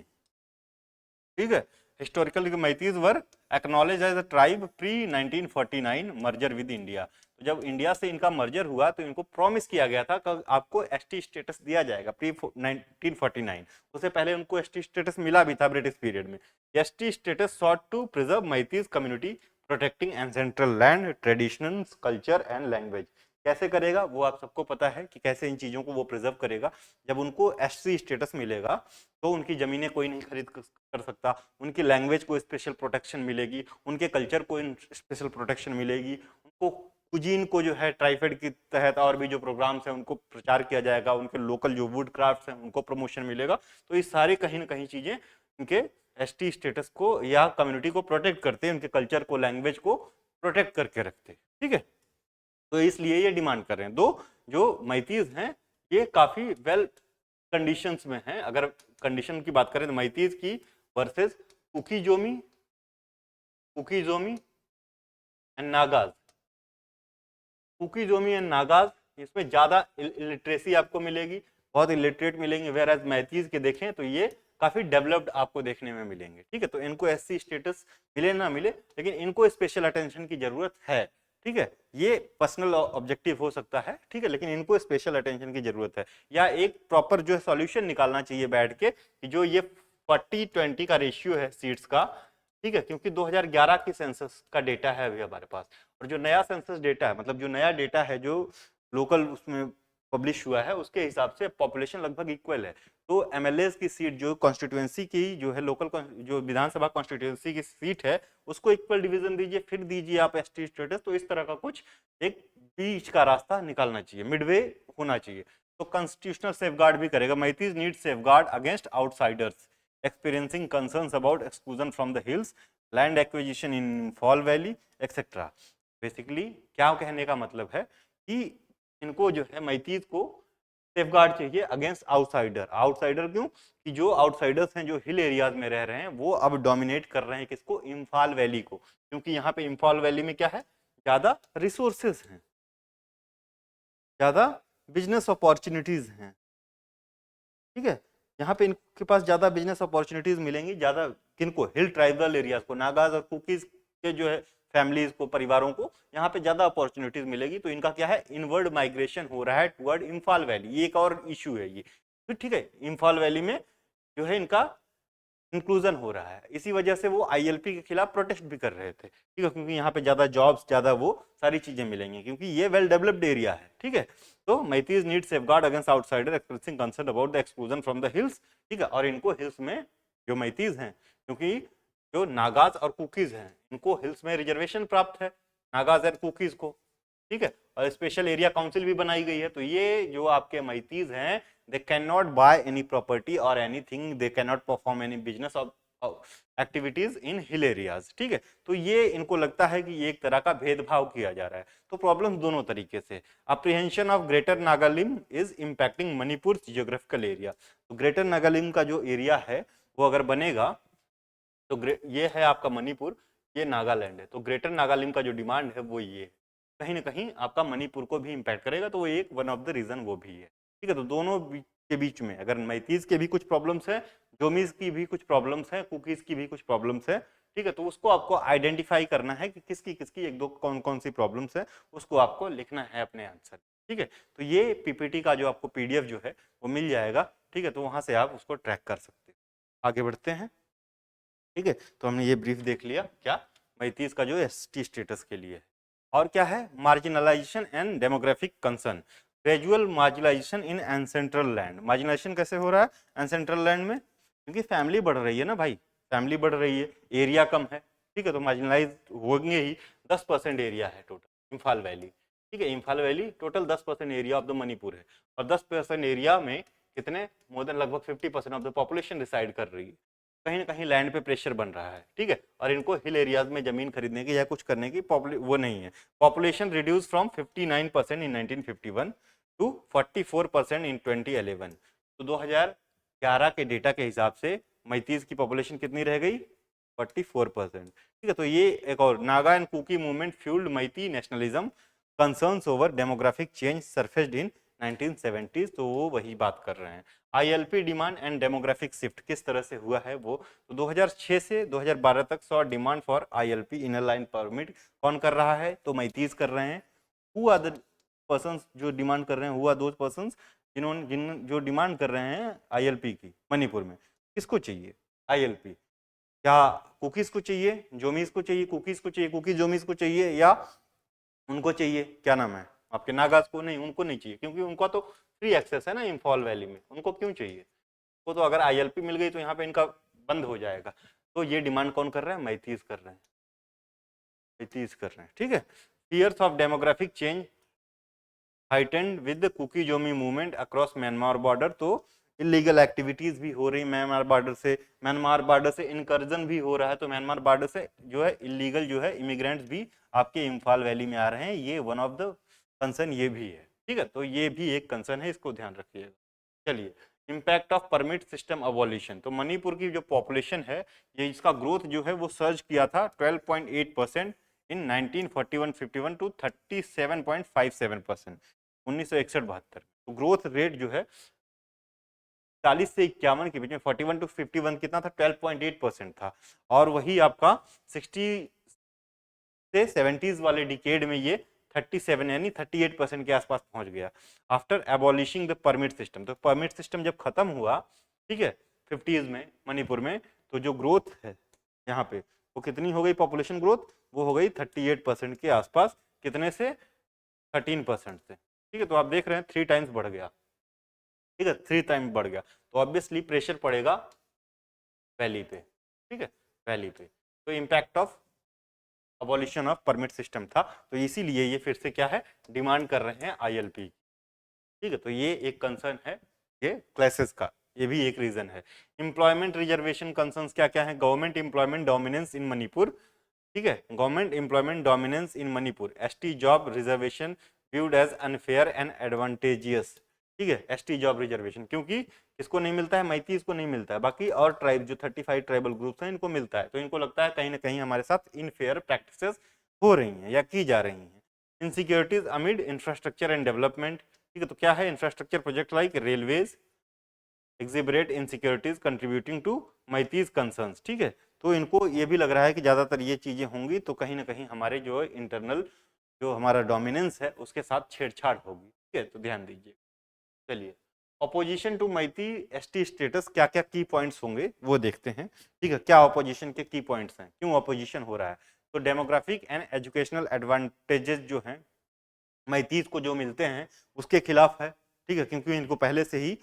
ठीक है, historical Meiteis were acknowledged as a tribe pre 1949 merger with India. तो जब इंडिया से इनका मर्जर हुआ तो इनको प्रॉमिस किया गया था कि आपको एसटी स्टेटस दिया जाएगा प्री 1949। उससे पहले उनको एसटी स्टेटस मिला भी था ब्रिटिश पीरियड में। ST status sought to preserve Meiteis community protecting ancestral land traditionals culture and language. कैसे करेगा वो आप सबको पता है कि कैसे इन चीज़ों को वो प्रिजर्व करेगा। जब उनको एससी स्टेटस मिलेगा तो उनकी ज़मीनें कोई नहीं खरीद कर सकता, उनकी लैंग्वेज को स्पेशल प्रोटेक्शन मिलेगी, उनके कल्चर को स्पेशल प्रोटेक्शन मिलेगी, उनको कुजीन को जो है ट्राइफेड के तहत और भी जो प्रोग्राम्स हैं उनको प्रचार किया जाएगा, उनके लोकल जो वुड क्राफ्ट्स हैं उनको प्रमोशन मिलेगा। तो ये सारी कहीं ना कहीं चीज़ें उनके एसटी स्टेटस को या कम्युनिटी को प्रोटेक्ट करते हैं, उनके कल्चर को, लैंग्वेज को प्रोटेक्ट करके रखते हैं। ठीक है, तो इसलिए ये डिमांड कर रहे हैं। दो जो मैतीज हैं ये काफी वेल कंडीशंस में हैं। अगर कंडीशन की बात करें तो मैतीज की versus उकीजोमी and Nagas. उकीजोमी and Nagas, इसमें ज्यादा इलिटरेसी आपको मिलेगी, बहुत इलिटरेट मिलेंगे। वेयर एज मैतीज के देखें तो ये काफी डेवलप्ड आपको देखने में मिलेंगे। ठीक है, तो इनको एससी स्टेटस मिले ना मिले, लेकिन इनको स्पेशल अटेंशन की जरूरत है। ठीक है, ये पर्सनल ऑब्जेक्टिव हो सकता है, ठीक है, लेकिन इनको स्पेशल अटेंशन की जरूरत है। या एक प्रॉपर जो है सॉल्यूशन निकालना चाहिए बैठ के कि जो ये 40-20 का रेशियो है सीट्स का, ठीक है, क्योंकि 2011 की सेंसस का डेटा है अभी हमारे पास, और जो नया सेंसस डेटा है, मतलब जो नया डेटा है जो लोकल उसमें पब्लिश हुआ है, उसके हिसाब से पॉपुलेशन लगभग इक्वल है। तो एमएलए की सीट जो कॉन्स्टिट्यूएंसी की जो है, लोकल जो विधानसभा कॉन्स्टिट्यूएंसी की सीट है, उसको इक्वल डिवीजन दीजिए, फिर दीजिए आप एसटी स्टेटस। तो इस तरह का कुछ एक बीच का रास्ता निकालना चाहिए, मिडवे होना चाहिए। तो कॉन्स्टिट्यूशनल सेफगार्ड भी करेगा। Meiteis need safeguard against outsiders experiencing concerns about exclusion from the hills, land acquisition in Fall Valley, etc. Basically क्या कहने का मतलब है कि इनको जो है मैतीज को सेफगार्ड चाहिए अगेंस्ट आउटसाइडर। आउटसाइडर क्यों? कि जो आउटसाइडर्स हैं जो हिल एरियाज में रह रहे हैं वो अब डोमिनेट कर रहे हैं किसको? इम्फाल वैली को, क्योंकि यहाँ पे इम्फाल वैली में क्या है? ज्यादा रिसोर्सेज हैं, ज्यादा बिजनेस अपॉर्चुनिटीज हैं। ठीक है, यहाँ पे इनके पास ज्यादा बिजनेस अपॉर्चुनिटीज मिलेंगी, ज्यादा किनको? हिल ट्राइबल एरियाज को, नागाज और कुकीज के जो है फैमिलीज को, परिवारों को यहाँ पे ज्यादा अपॉर्चुनिटीज मिलेगी। तो इनका क्या है, इनवर्ड माइग्रेशन हो रहा है टुवर्ड इम्फाल वैली। ये एक और इशू है ये, तो ठीक है, इम्फाल वैली में जो है इनका इंक्लूजन हो रहा है। इसी वजह से वो आईएलपी के खिलाफ प्रोटेस्ट भी कर रहे थे, ठीक है, क्योंकि यहाँ पे ज्यादा जॉब्स, ज्यादा वो सारी चीजें मिलेंगी, क्योंकि ये वेल डेवलप्ड एरिया है, ठीक है। तो Meiteis need safeguard against outsider expressing concern about the exclusion from the hills, ठीक है। और इनको हिल्स में जो मैतीज हैं, क्योंकि जो नागाज और कुकीज हैं, इनको हिल्स में रिजर्वेशन प्राप्त है, नागाज एंड कुकीज को, ठीक है। और स्पेशल एरिया काउंसिल भी बनाई गई है। तो ये जो आपके मैतीज हैं, they cannot buy any property or anything, they cannot perform any business or activities in hill areas, ठीक है। तो ये इनको लगता है कि ये एक तरह का भेदभाव किया जा रहा है। तो प्रॉब्लम दोनों तरीके से, apprehension of greater Nagalim is impacting Manipur geographical area. तो ग्रेटर नागालिम का जो एरिया है वो अगर बनेगा तो ये है आपका मणिपुर, ये नागालैंड है। तो ग्रेटर नागालिम का जो डिमांड है वो ये कहीं ना कहीं आपका मणिपुर को भी इंपैक्ट करेगा। तो वो एक वन ऑफ द रीजन वो भी है, ठीक है। तो दोनों के बीच में अगर मैतीज के भी कुछ प्रॉब्लम्स है, जोमीज की भी कुछ प्रॉब्लम्स है, कुकीज की भी कुछ प्रॉब्लम्स है, ठीक है। तो उसको आपको आइडेंटिफाई करना है कि किसकी किसकी एक दो कौन कौन सी प्रॉब्लम्स है, उसको आपको लिखना है अपने आंसर, ठीक है। तो ये पीपीटी का जो आपको पीडीएफ जो है वो मिल जाएगा, ठीक है। तो वहां से आप उसको ट्रैक कर सकते हैं। आगे बढ़ते हैं, ठीक है। तो हमने ये ब्रीफ देख लिया क्या, मैतीज का जो एसटी स्टेटस के लिए है। और क्या है, marginalisation and demographic concern, gradual marginalisation in ancestral land. Marginalisation कैसे हो रहा है एंसेंट्रल लैंड में, क्योंकि फैमिली बढ़ रही है ना भाई, फैमिली बढ़ रही है, एरिया कम है, ठीक है। तो मार्जिनलाइज होंगे ही। 10% एरिया है टोटल इम्फाल वैली, ठीक है। Imphal valley total 10% area of the Manipur है, और 10% एरिया में कितने, मोर देन लगभग 50% ऑफ द पॉपुलेशन रिसाइड कर रही है। कहीं ना कहीं लैंड पे प्रेशर बन रहा है, ठीक है। और इनको हिल एरियाज में जमीन खरीदने की या कुछ करने की वो नहीं है। Population reduce from 59% in 1951 to 44% in 2011। तो 2011 के डेटा के हिसाब से मैतीज की पॉपुलेशन कितनी रह गई, 44%, ठीक है। तो ये एक और, Naga and Kuki movement fuelled Meitei nationalism, concerns over demographic change surfaced in 1970s। तो वो वही बात कर रहे हैं। ILP demand and demographic shift किस तरह से हुआ है वो, तो 2006 से 2012 तक saw demand for ILP inner line permit कौन कर रहा है, तो मैतीज कर रहे हैं। हु आर द पर्संस जो डिमांड कर रहे हैं, हु आर दोज पर्संस जिन्होंने जो डिमांड कर रहे हैं आईएलपी की मणिपुर में, किसको चाहिए आईएलपी, क्या कुकीज को चाहिए, जोमीज को चाहिए, कुकीज को चाहिए, कुकीज जोमीज को चाहिए, या उनको चाहिए क्या नाम है आपके नागाज को, नहीं उनको नहीं चाहिए, क्योंकि उनका तो फ्री एक्सेस है ना इम्फॉल वैली में, उनको क्यों चाहिए, वो तो अगर आईएलपी मिल गई तो यहाँ पे इनका बंद हो जाएगा। तो ये डिमांड कौन कर रहा है, मैतीज कर रहे हैं, मैतीज कर रहे हैं, ठीक है। Fears of demographic change heightened with Kuki Zomi movement across Myanmar border. तो इलीगल एक्टिविटीज भी हो रही म्यांमार बॉर्डर से इनकर्जन भी हो रहा है। तो म्यांमार बॉर्डर से जो है इलीगल जो है इमिग्रेंट्स भी आपके इम्फाल वैली में आ रहे हैं, ये वन ऑफ द कंसर्न ये भी है, ठीक है। तो ये भी एक कंसर्न है, इसको ध्यान रखिएगा। चलिए, impact of permit system abolition. तो मणिपुर की जो पॉपुलेशन है, ये इसका ग्रोथ जो है वो सर्ज किया था 12.8% इन 1941-51 टू 37.57% 1961-72। तो ग्रोथ रेट जो है 40 से 51 के बीच में, 41 टू 51 कितना था, 12.8% था। और वही आपका 60 से 70s वाले डिकेड में ये 37 यानी 38% के आसपास पहुंच गया after abolishing the permit system. तो परमिट सिस्टम जब खत्म हुआ, ठीक है, 50s में मणिपुर में, तो जो ग्रोथ है यहाँ पे वो कितनी हो गई, पॉपुलेशन ग्रोथ वो हो गई 38% के आसपास, कितने से 13% से, ठीक है। तो आप देख रहे हैं 3 टाइम्स बढ़ गया, ठीक है, 3 टाइम बढ़ गया। तो ऑब्वियसली प्रेशर पड़ेगा वैली पे, ठीक है, वैली पे। तो impact of abolition of permit system था, तो इसीलिए ये फिर से क्या है, डिमांड कर रहे हैं आईएलपी, ठीक है। तो ये एक कंसर्न है ये क्लासेस का, ये भी एक रीजन है। एम्प्लॉयमेंट रिजर्वेशन कंसर्न्स क्या क्या है, government employment dominance in Manipur, ठीक है, government employment dominance in Manipur, ST job reservation viewed as unfair and advantageous, ठीक है। एसटी जॉब रिजर्वेशन क्योंकि इसको नहीं मिलता है, मैतीज को नहीं मिलता है, बाकी और ट्राइब जो 35 ट्राइबल ग्रुप्स हैं इनको मिलता है। तो इनको लगता है कहीं ना कहीं हमारे साथ इनफेयर प्रैक्टिसेस हो रही हैं या की जा रही हैं। Insecurities amid infrastructure and development, ठीक है। तो क्या है, infrastructure project like railways exhiberate insecurities contributing to मैतीज concerns, ठीक है। तो इनको ये भी लग रहा है कि ज़्यादातर ये चीज़ें होंगी तो कहीं ना कहीं हमारे जो इंटरनल जो हमारा डोमिनेंस है उसके साथ छेड़छाड़ होगी। ठीक है, तो ध्यान दीजिए। चलिए, opposition to Meitei ST status क्या क्या की पॉइंट्स होंगे वो देखते हैं। ठीक है, क्या अपोजिशन के की पॉइंट्स हैं, क्यों अपोजिशन हो रहा है। तो डेमोग्राफिक एंड एजुकेशनल एडवांटेजेस जो हैं मैतीस को जो मिलते हैं उसके खिलाफ है। ठीक है, क्योंकि इनको पहले से ही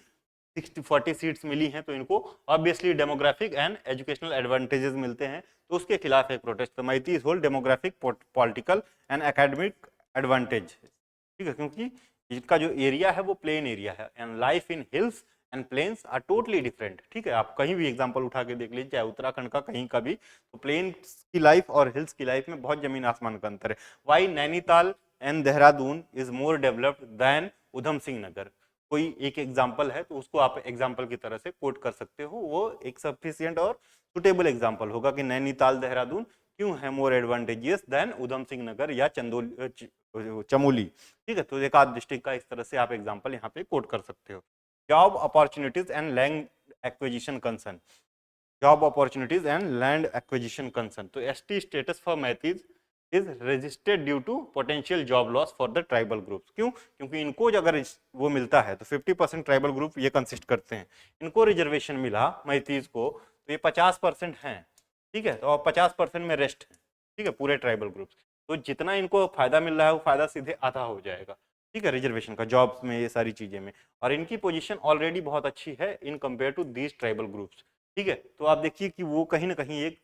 60-40 सीट्स मिली हैं तो इनको obviously demographic and educational advantages मिलते हैं, तो उसके खिलाफ एक प्रोटेस्ट। तो Meiteis hold demographic, political and academic advantage. ठीक है, क्योंकि इसका जो एरिया है वो प्लेन एरिया है and life in hills and plains are totally different. ठीक है, आप कहीं भी एग्जांपल उठा के देख लीजिए, चाहे उत्तराखंड का कहीं का भी, तो प्लेन की लाइफ और हिल्स की लाइफ में बहुत जमीन आसमान का अंतर है। Why Nainital and Dehradun is more developed than Udham Singh Nagar. कोई एक एग्जाम्पल है तो उसको आप एग्जाम्पल की तरह से कोट कर सकते हो, वो एक सफिशियंट और सुटेबल एग्जाम्पल होगा कि नैनीताल देहरादून क्यों है मोर एडवांटेजियस देन उधम सिंह नगर या चमोली। ठीक है, तो एक आध डिस्ट्रिक्ट का इस तरह से आप एग्जाम्पल यहाँ पे कोट कर सकते हो। Job opportunities and land acquisition concern, job opportunities and land acquisition concern. तो ST status for Meiteis is registered due to potential job loss for the tribal groups. क्यों? क्योंकि इनको अगर वो मिलता है तो 50% ट्राइबल ग्रुप ये कंसिस्ट करते हैं, इनको रिजर्वेशन मिला मैथीज को तो ये 50% हैं। ठीक है, तो 50% में रेस्ट है। ठीक है, पूरे ट्राइबल ग्रुप्स, तो जितना इनको फायदा मिल रहा है वो फायदा सीधे आधा हो जाएगा। ठीक है, रिजर्वेशन का, जॉब्स में, ये सारी चीजें में, और इनकी पोजीशन ऑलरेडी बहुत अच्छी है in compare to these tribal groups. ठीक है, तो आप देखिए कि वो कहीं ना कहीं एक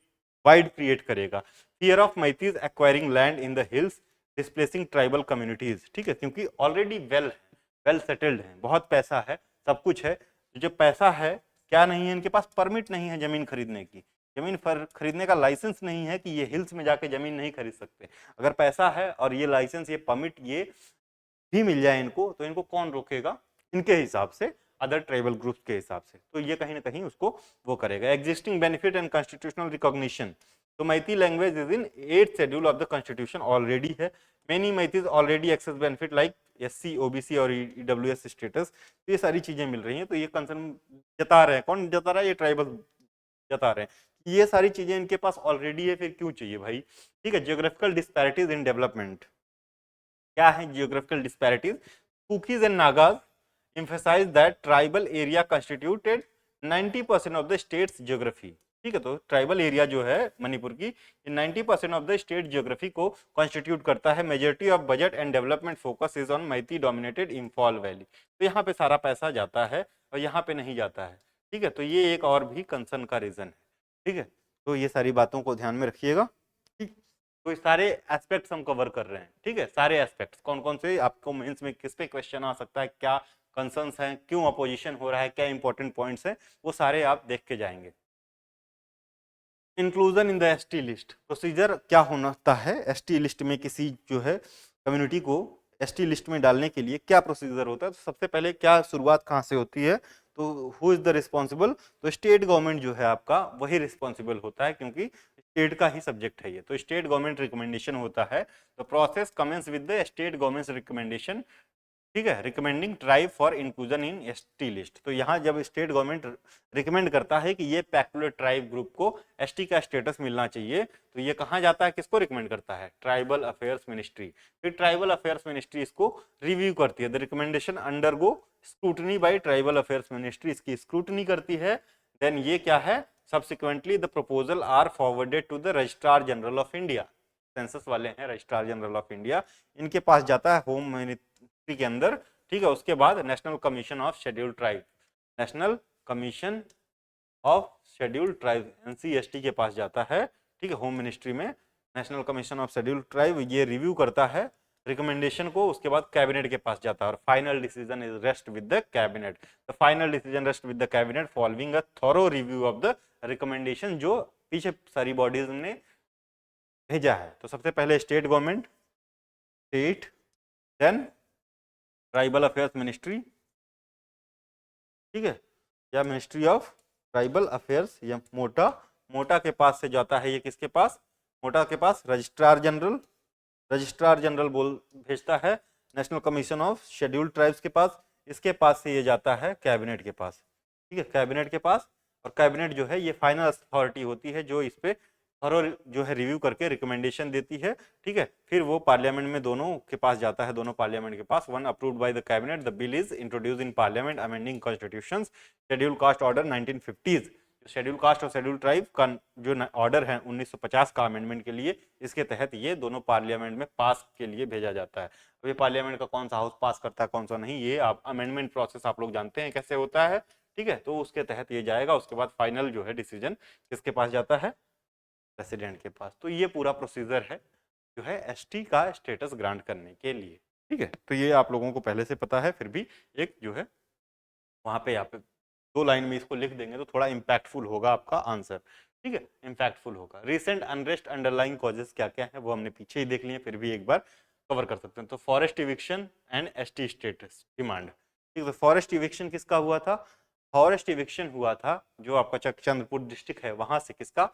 वाइड क्रिएट करेगा। Fear of Meiteis acquiring land in the hills displacing tribal communities. ठीक है, क्योंकि ऑलरेडी वेल सेटल्ड है, बहुत पैसा है, सब कुछ है। जो पैसा है, क्या नहीं है इनके पास? परमिट नहीं है जमीन खरीदने की, जमीन खरीदने का लाइसेंस नहीं है कि ये हिल्स में जाके जमीन नहीं खरीद सकते। अगर पैसा है और ये लाइसेंस, ये परमिट, ये भी मिल जाए इनको, तो इनको कौन रोकेगा? इनके हिसाब से, अदर ट्राइबल ग्रुप्स के हिसाब से। तो ये कहीं ना कहीं उसको वो करेगा। Existing benefit and constitutional recognition. तो Meitei language is in 8th schedule of the constitution already है। Many Meiteis already access benefit like SC, OBC और ईडब्ल्यूएस स्टेटस। तो ये सारी चीजें मिल रही हैं, तो ये कंसर्न जता रहे हैं। कौन जता रहा है? ये ट्राइबल जता रहे हैं। ये सारी चीजें इनके पास ऑलरेडी है, फिर क्यों चाहिए भाई? ठीक है, जियोग्राफिकल डिस्पैरिटीज इन डेवलपमेंट। क्या है geographical disparities? Cookies and Nagas emphasize that tribal area constituted 90% of the state's geography। ठीक है, तो ट्राइबल एरिया जो है मणिपुर की, 90% ऑफ द स्टेट जियोग्राफी को कॉन्स्टिट्यूट करता है। Majority of budget and development focus is on Meitei dominated Imphal valley. तो यहाँ पे सारा पैसा जाता है और यहाँ पे नहीं जाता है। ठीक है, तो ये एक और भी कंसर्न का रीजन है। ठीक है, तो ये सारी बातों को ध्यान में रखिएगा। ठीक, तो ये सारे एस्पेक्ट्स हम कवर कर रहे हैं। ठीक है, सारे एस्पेक्ट्स कौन कौन से आपको मेंस में किस पे क्वेश्चन आ सकता है, क्या कंसर्न्स हैं, क्यों अपोजिशन हो रहा है, क्या इंपॉर्टेंट पॉइंट्स हैं, वो सारे आप देख के जाएंगे। Inclusion in the ST list. Procedure क्या होता है एसटी लिस्ट में? किसी जो है कम्युनिटी को एसटी लिस्ट में डालने के लिए क्या प्रोसीजर होता है? तो सबसे पहले क्या शुरुआत कहाँ से होती है? तो हु इज द रिस्पॉन्सिबल? तो स्टेट गवर्नमेंट जो है आपका, वही रिस्पॉन्सिबल होता है, क्योंकि स्टेट का ही सब्जेक्ट है ये। तो स्टेट गवर्नमेंट रिकमेंडेशन होता है। तो process commences with the state government recommendation. ठीक है, recommending tribe for inclusion in ST list. तो यहाँ जब स्टेट गवर्नमेंट रिकमेंड करता है कि ये पैक्युलर ट्राइब ग्रुप को एसटी का स्टेटस मिलना चाहिए, तो ये कहाँ जाता है? किसको रिकमेंड करता है? Tribal affairs ministry. फिर ट्राइबल अफेयर्स मिनिस्ट्री इसको रिव्यू करती है। The recommendation undergo scrutiny by tribal affairs ministry, इसकी स्क्रूटनी करती है। देन ये क्या है? Subsequently the proposal are forwarded to the registrar general of India. Census वाले हैं रजिस्ट्रार जनरल ऑफ इंडिया, इनके पास जाता है होम मिनिस्ट्री के अंदर। ठीक है, उसके बाद national commission of scheduled tribe, national commission of scheduled tribe ancestry के पास जाता है। ठीक है, होम मिनिस्ट्री में national commission of scheduled tribe ये रिव्यू करता है रिकमेंडेशन को। उसके बाद कैबिनेट के पास जाता है और final decision is rest with the cabinet. The final decision rest with the cabinet following a thorough review of the recommendation जो पीछे सारी बॉडीज ने भेजा है। तो सबसे पहले state government, state, then tribal affairs ministry. ठीक है, या मिनिस्ट्री ऑफ ट्राइबल अफेयर्स, या मोटा। मोटा के पास से जाता है ये किसके पास? मोटा के पास रजिस्ट्रार जनरल, रजिस्ट्रार जनरल बोल भेजता है national commission of scheduled tribes के पास। इसके पास से ये जाता है कैबिनेट के पास। ठीक है, कैबिनेट के पास, और कैबिनेट जो है ये फाइनल अथॉरिटी होती है जो इस पे थॉरो जो है रिव्यू करके रिकमेंडेशन देती है, ठीक है। फिर वो पार्लियामेंट में दोनों के पास जाता है, दोनों पार्लियामेंट के पास। One approved by the cabinet, the bill is introduce in parliament amending constitutions, schedule caste order 1950s। Schedule caste और शेड्यूल ट्राइब का जो ऑर्डर है 1950 का अमेंडमेंट के लिए, इसके तहत ये दोनों पार्लियामेंट में पास के लिए भेजा जाता है। अब ये पार्लियामेंट का कौन सा हाउस पास करता है कौन सा नहीं, ये आप अमेंडमेंट प्रोसेस आप लोग जानते हैं कैसे होता है, ठीक है। तो उसके तहत ये जाएगा, उसके बाद फाइनल जो है डिसीजन किसके पास जाता है, प्रेसिडेंट के पास। तो ये पूरा प्रोसीजर है जो है एसटी का स्टेटस ग्रांट करने के लिए, ठीक है। तो ये आप लोगों को पहले से पता है, फिर भी एक जो है वहां पे आप 2 लाइन में इसको लिख देंगे तो थोड़ा इंपैक्टफुल होगा आपका आंसर, ठीक है, इंपैक्टफुल होगा। रिसेंट अनरेस्ट अंडरलाइन कॉजेस क्या क्या है वो हमने पीछे ही देख लिए, फिर भी एक बार कवर कर सकते हैं। तो forest eviction and ST status demand, ठीक है। तो फॉरेस्ट इविक्शन किसका हुआ था, फॉरेस्ट इविक्शन हुआ था जो आपका चंद्रपुर डिस्ट्रिक्ट है वहां से, किसका,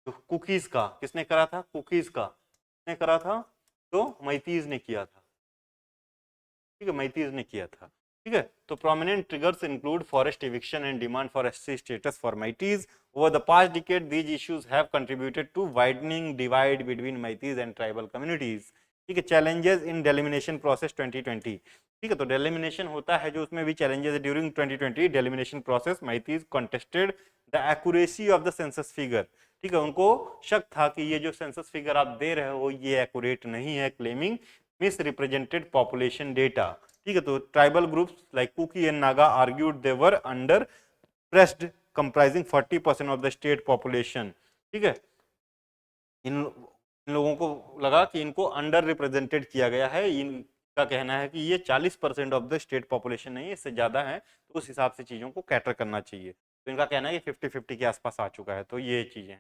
तो कुकीज का। किसने करा था, कुकीज का किसने करा था, तो मैतीज ने किया था, ठीक है, मैतीज ने किया था, ठीक है। तो prominent triggers include forest eviction and demand for SC status for Meiteis. Over the past decade these issues have contributed to widening divide between Meiteis and tribal communities, ठीक है। चैलेंजेस इन डेलिमिनेशन प्रोसेस 2020, ठीक है। तो डेलिमिनेशन होता है जो, उसमें भी चैलेंजेस है। During 2020 delimitation process Meiteis contested the accuracy of the census figure, ठीक है। उनको शक था कि ये जो सेंसस फिगर आप दे रहे हो ये एक्यूरेट नहीं है, claiming misrepresented population data, ठीक है। तो tribal groups like Kuki and Naga argued they were under pressed comprising 40% of the state population, ठीक है। इन लोगों को लगा कि इनको अंडर रिप्रेजेंटेड किया गया है, इनका कहना है कि ये 40% ऑफ द स्टेट पॉपुलेशन नहीं है, इससे ज्यादा है, तो उस हिसाब से चीजों को कैटर करना चाहिए। तो इनका कहना है कि 50-50 के आसपास आ चुका है। तो ये चीजें,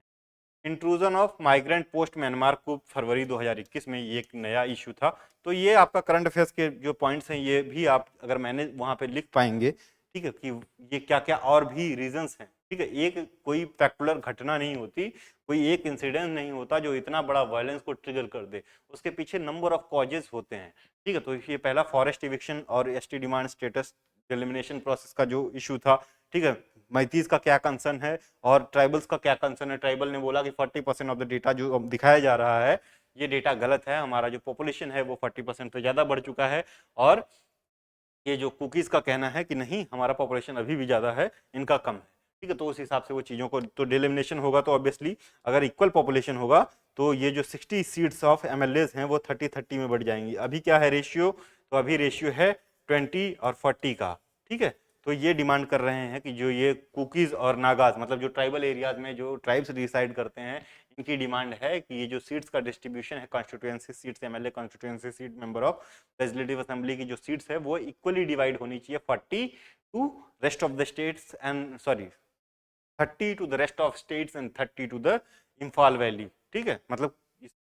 intrusion of migrant post Myanmar coup February 2021 में ये एक नया इशू था। तो ये आपका करंट अफेयर्स के जो पॉइंट्स हैं ये भी आप अगर मैंने वहां पे लिख पाएंगे, ठीक है, कि ये क्या क्या और भी रीजंस हैं, ठीक है। एक कोई पैक्टुलर घटना नहीं होती, कोई एक इंसिडेंट नहीं होता जो इतना बड़ा वायलेंस को ट्रिगर कर दे, उसके पीछे नंबर ऑफ कॉजेस होते हैं, ठीक है। तो ये पहला फॉरेस्ट इविक्शन और ST demand status elimination process का जो इशू था, ठीक है। मैतीज का क्या कंसर्न है और ट्राइबल्स का क्या कंसर्न है। ट्राइबल ने बोला कि 40% ऑफ द डेटा जो दिखाया जा रहा है ये डेटा गलत है, हमारा जो पॉपुलेशन है वो 40% से ज्यादा बढ़ चुका है, और ये जो कुकीज का कहना है कि नहीं हमारा पॉपुलेशन अभी भी ज्यादा है, इनका कम है, ठीक है। तो उस हिसाब से वो चीजों को, तो डिलिमिनेशन होगा तो ऑब्वियसली अगर इक्वल पॉपुलेशन होगा तो ये जो 60 सीट्स ऑफ एमएलए हैं वो 30-30 में बढ़ जाएंगी। अभी क्या है रेशियो, तो अभी रेशियो है 20 और 40 का, ठीक है। तो ये डिमांड कर रहे हैं कि जो ये कुकीज और नागाज, मतलब जो ट्राइबल एरियाज में जो ट्राइब्स रिसाइड करते हैं, इनकी डिमांड है कि ये जो सीट्स का डिस्ट्रीब्यूशन है, constituency seats, MLA constituency seat, member of legislative assembly की जो सीट्स है वो इक्वली डिवाइड होनी चाहिए, 40 to rest of the states and sorry 30 to the rest of states and 30 to the Imphal valley, ठीक है, मतलब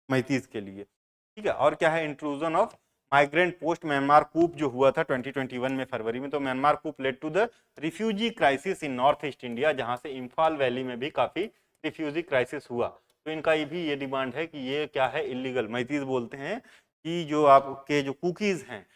मैतीज के लिए, ठीक है। और क्या है, intrusion of migrant post Myanmar coup जो हुआ था 2021 में फरवरी में। तो Myanmar coup led to the refugee crisis in north east India, जहां से इम्फाल वैली में भी काफी रिफ्यूजी क्राइसिस हुआ। तो इनका ये भी ये डिमांड है कि ये क्या है, इलीगल, मैतीज बोलते हैं कि जो आपके जो कुकीज हैं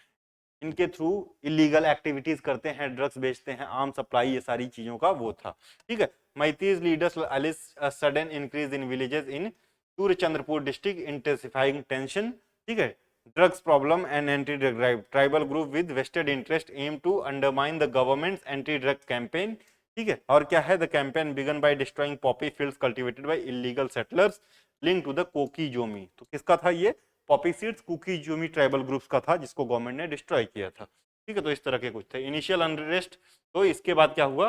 इनके थ्रू इलीगल एक्टिविटीज करते हैं, ड्रग्स बेचते हैं, आर्म सप्लाई, ये सारी चीजों का वो था, ठीक है। Meiteis leaders allege sudden increase in villages in Chandrapur district intensifying tension, ठीक है, drugs problem and anti drug drive, tribal group with vested interest aim to undermine the government's anti drug campaign, ठीक है। और क्या है, the campaign began by destroying poppy fields cultivated by illegal settlers link to the Kuki Zomi. तो किसका था ये, poppy seeds Kuki Zomi tribal groups का था जिसको गवर्नमेंट ने डिस्ट्रॉय किया था, ठीक है। तो इस तरह के कुछ थे इनिशियल अनरेस्ट। तो इसके बाद क्या हुआ,